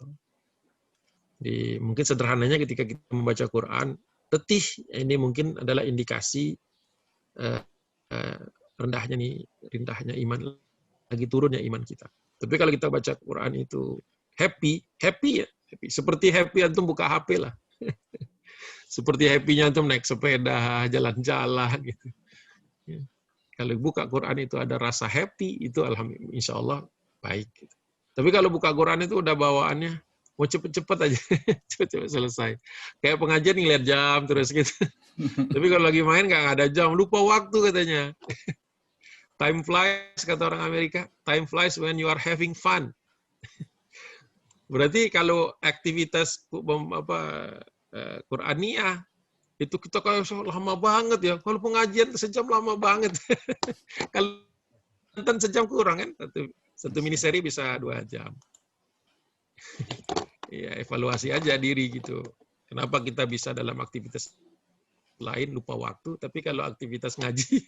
Jadi mungkin sederhananya ketika kita membaca Quran, letih, ini mungkin adalah indikasi rendahnya iman, lagi turunnya iman kita. Tapi kalau kita baca Quran itu happy ya, happy. Seperti happy antum buka HP lah. Seperti happy-nya antum naik sepeda, jalan-jalan gitu. Ya. Kalau buka Quran itu ada rasa happy, itu alhamdulillah, insya Allah baik. Gitu. Tapi kalau buka Quran itu udah bawaannya, mau cepet-cepet aja, cepet-cepet selesai. Kayak pengajian ngeliat jam terus gitu. Tapi kalau lagi main nggak ada jam, lupa waktu katanya. Time flies, kata orang Amerika. Time flies when you are having fun. Berarti kalau aktivitas Qur'aniyah, itu kita kayak lama banget ya. Kalau pengajian sejam lama banget. Kalau nonton sejam kurang kan? Satu miniseri bisa 2 jam. Ya, evaluasi aja diri gitu. Kenapa kita bisa dalam aktivitas lain lupa waktu, tapi kalau aktivitas ngaji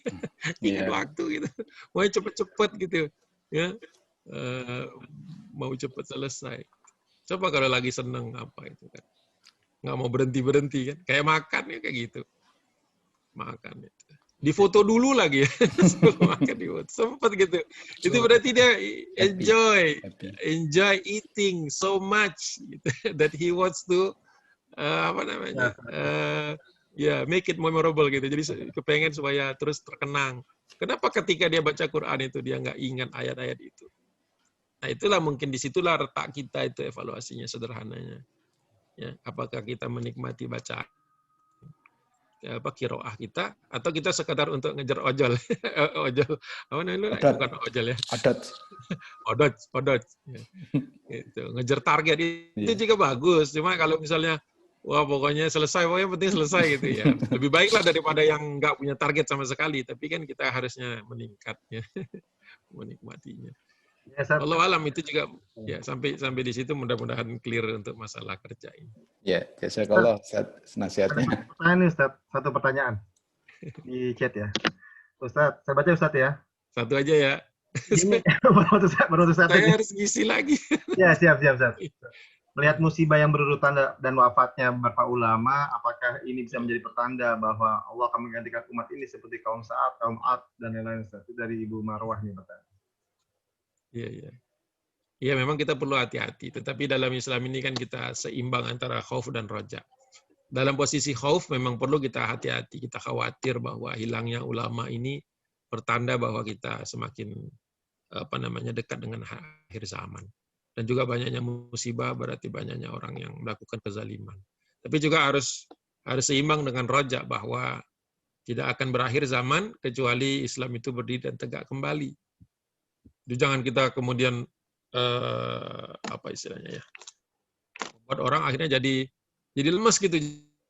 ingat waktu gitu. Mau cepet-cepet gitu. Ya. Mau cepet selesai. Coba kalau lagi seneng apa itu kan. Nggak mau berhenti-berhenti kan. Kayak makan ya kayak gitu. Makan itu. Difoto dulu lagi ya. Sebelum makan difoto. Sempet gitu. Itu berarti dia enjoy eating so much gitu, that he wants to make it memorable gitu. Jadi kepengen supaya terus terkenang. Kenapa ketika dia baca Quran itu dia nggak ingat ayat-ayat itu? Nah itulah mungkin disitulah letak kita itu evaluasinya sederhananya. Ya, apakah kita menikmati bacaan qiraah kita atau kita sekadar untuk ngejar ojol. Ojol apa namanya? Bukan ojol ya. Odot. Ya. Gitu. Ngejar target itu juga bagus. Cuma kalau misalnya wah pokoknya selesai, pokoknya penting selesai gitu ya. Lebih baiklah daripada yang nggak punya target sama sekali. Tapi kan kita harusnya meningkat ya. Menikmatinya. Ya, Allah alam itu juga ya sampai di situ mudah-mudahan clear untuk masalah kerja ini. Ya, jazakallah nasihatnya. Satu pertanyaan di chat ya. Ustaz, saya baca Ustaz ya. Satu aja ya. Ini baru satu. Saya harus ngisi lagi. Ya, siap. Melihat musibah yang berurutan dan wafatnya beberapa ulama, apakah ini bisa menjadi pertanda bahwa Allah akan menggantikan umat ini seperti kaum Sa'ad, kaum Ad, dan lain-lain? Itu dari Ibu Marwah nih pertanyaan. Iya, memang kita perlu hati-hati. Tetapi dalam Islam ini kan kita seimbang antara khauf dan roja. Dalam posisi khauf memang perlu kita hati-hati. Kita khawatir bahwa hilangnya ulama ini pertanda bahwa kita semakin dekat dengan akhir zaman. Dan juga banyaknya musibah berarti banyaknya orang yang melakukan kezaliman. Tapi juga harus seimbang dengan roja bahwa tidak akan berakhir zaman kecuali Islam itu berdiri dan tegak kembali. Jadi jangan kita kemudian membuat orang akhirnya jadi lemes gitu,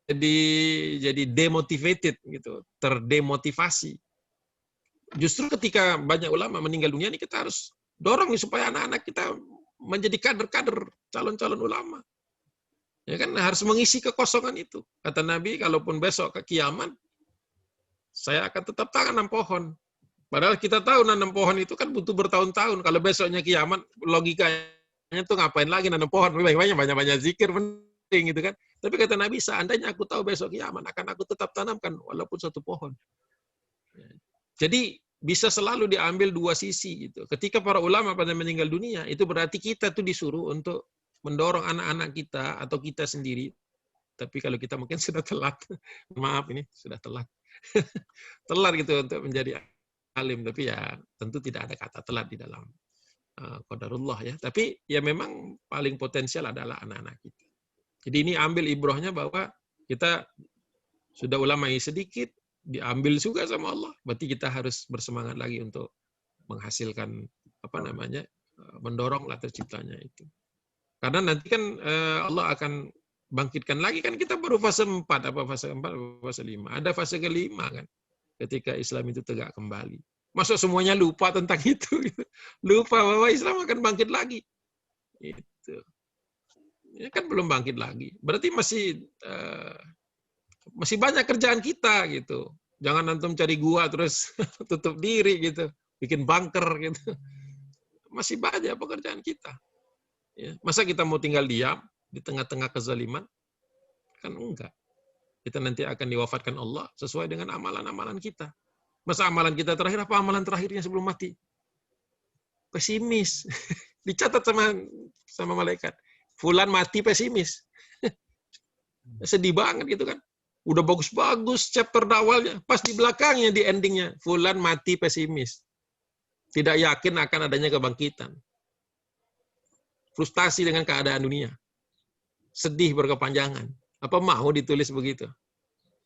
jadi demotivated gitu, terdemotivasi. Justru ketika banyak ulama meninggal dunia ini kita harus dorong nih supaya anak-anak kita menjadi kader-kader calon-calon ulama. Ya kan harus mengisi kekosongan itu. Kata Nabi, kalaupun besok ke kiamat saya akan tetap tanam pohon. Padahal kita tahu nanam pohon itu kan butuh bertahun-tahun. Kalau besoknya kiamat, logikanya tuh ngapain lagi nanam pohon? Banyak-banyak zikir penting gitu kan. Tapi kata Nabi, seandainya aku tahu besok kiamat, akan aku tetap tanamkan walaupun satu pohon. Jadi bisa selalu diambil dua sisi gitu. Ketika para ulama pada meninggal dunia, itu berarti kita tuh disuruh untuk mendorong anak-anak kita atau kita sendiri. Tapi kalau kita mungkin sudah telat, maaf ini sudah telat, telat gitu untuk menjadi alim. Tapi ya tentu tidak ada kata telat di dalam qadarullah ya. Tapi ya memang paling potensial adalah anak-anak kita. Jadi ini ambil ibrohnya bahwa kita sudah ulama sedikit, diambil juga sama Allah. Berarti kita harus bersemangat lagi untuk menghasilkan mendoronglah terciptanya itu. Karena nanti kan Allah akan bangkitkan lagi, kan kita baru fase 4, fase 4, fase 5. Ada fase kelima kan, ketika Islam itu tegak kembali. Masuk semuanya lupa tentang itu. Lupa bahwa Islam akan bangkit lagi. Itu. Ya kan belum bangkit lagi. Berarti masih banyak kerjaan kita gitu. Jangan antum cari gua terus tutup diri gitu, bikin bunker gitu. Masih banyak pekerjaan kita. Ya. Masa kita mau tinggal diam di tengah-tengah kezaliman? Kan enggak. Kita nanti akan diwafatkan Allah sesuai dengan amalan-amalan kita. Masa amalan kita terakhir, apa amalan terakhirnya sebelum mati? Pesimis. Dicatat sama malaikat. Fulan mati pesimis. Sedih banget gitu kan. Udah bagus-bagus chapter awalnya. Pas di belakangnya, di endingnya. Fulan mati pesimis. Tidak yakin akan adanya kebangkitan. Frustasi dengan keadaan dunia. Sedih berkepanjangan. Apa mau ditulis begitu?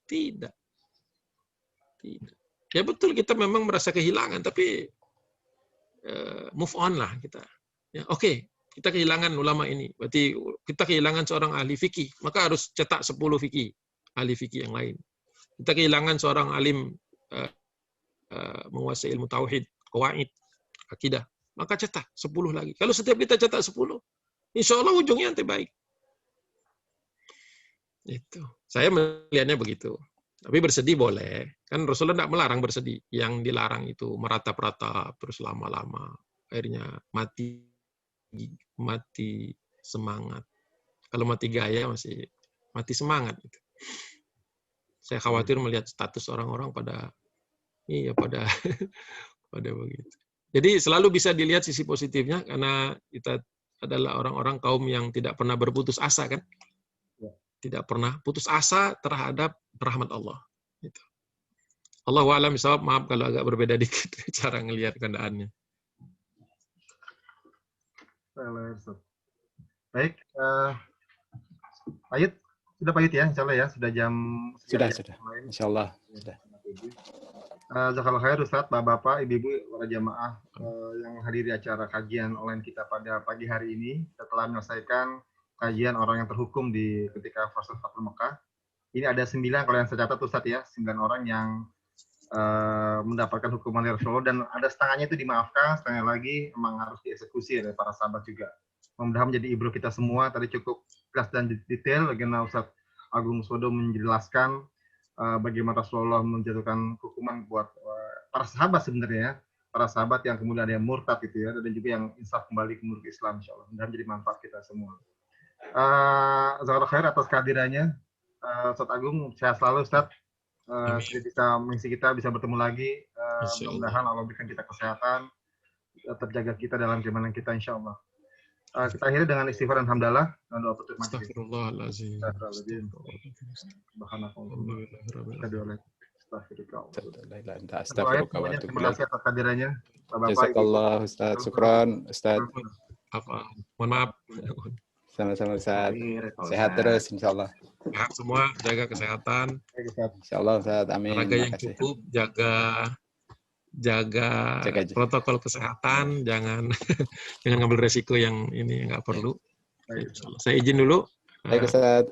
Tidak. Tidak. Ya betul, kita memang merasa kehilangan, tapi move on lah kita. Ya, oke, kita kehilangan ulama ini. Berarti kita kehilangan seorang ahli fikih, maka harus cetak 10 fikih, ahli fikih yang lain. Kita kehilangan seorang alim menguasai ilmu tauhid, qawaid, akidah, maka cetak 10 lagi. Kalau setiap kita cetak 10, insya Allah ujungnya nanti baik. Itu. Saya melihatnya begitu. Tapi bersedih boleh. Kan Rasulullah tidak melarang bersedih. Yang dilarang itu meratap-ratap terus lama-lama. Akhirnya mati semangat. Kalau mati gaya masih mati semangat. Saya khawatir melihat status orang-orang pada begitu. Jadi selalu bisa dilihat sisi positifnya, karena kita adalah orang-orang kaum yang tidak pernah berputus asa kan. Tidak pernah putus asa terhadap rahmat Allah. Gitu. Allahu a'lam bishawab, maaf kalau agak berbeda dikit cara ngelihat keadaannya. Baik, Pak Yud, sudah Pak Yud ya, insya Allah ya, sudah jam. Sudah, insya Allah. Sudah. Jazakallah khair Ustaz, Bapak-Bapak, Ibu-Ibu, para jamaah yang hadir di acara kajian online kita pada pagi hari ini, setelah menyelesaikan kajian orang yang terhukum ketika fase Fathul Mekah. Ini ada 9, kalau yang saya catat Ustaz ya, 9 orang yang mendapatkan hukuman dari Rasulullah, dan ada setengahnya itu dimaafkan, setengah lagi memang harus dieksekusi oleh para sahabat juga. Mudah-mudahan menjadi ibro kita semua. Tadi cukup jelas dan detail bagaimana Ustaz Agung Sodo menjelaskan bagaimana Rasulullah menjatuhkan hukuman buat para sahabat sebenarnya ya. Para sahabat yang kemudian ada yang murtad gitu ya, dan juga yang insaf kembali ke Islam insya Allah. Mudah-mudahan menjadi manfaat kita semua. Jazakallahu khair atas kehadirannya Ustaz Agung, sehat selalu Ustaz. Bisa mengisi kita, bisa bertemu lagi. Mudah-mudahan Allah berikan kita kesehatan, tetap jaga kita dalam zaman kita insya Allah. Kita akhiri dengan istighfar dan hamdalah dan doa penutup majelis. Astagfirullahaladzim. Terima kasih atas kehadirannya. Jazakallah Ustaz. Syukran Ustaz. Mohon maaf. Sama-sama Ustaz. Sehat terus insyaallah. Sehat semua, jaga kesehatan. Insyaallah Ustaz. Amin. Olahraga yang cukup, jaga protokol kesehatan, jangan ngambil resiko yang ini nggak perlu. Saya izin dulu. Baik Ustaz.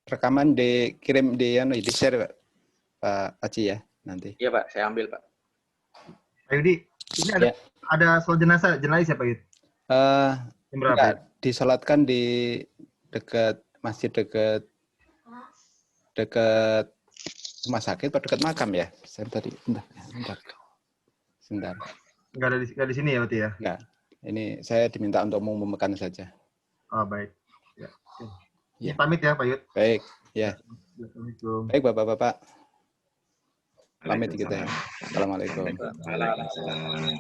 Rekaman dikirim di share Pak Aci ya nanti. Iya Pak, saya ambil Pak. Pak Yudi, ini ada soal jenazah siapa Yud? Jam berapa? Enggak, disolatkan di dekat masjid dekat rumah sakit atau dekat makam ya? Saya tadi, sebentar. Nggak di sini ya berarti ya? Enggak, ini saya diminta untuk mengumumkan saja. Oh, baik. Ya. Oke. Ya. Pamit ya, Pak Yud. Baik, ya. Assalamualaikum. Baik, Bapak-Bapak. Pamit kita ya. Assalamualaikum. Waalaikumsalam.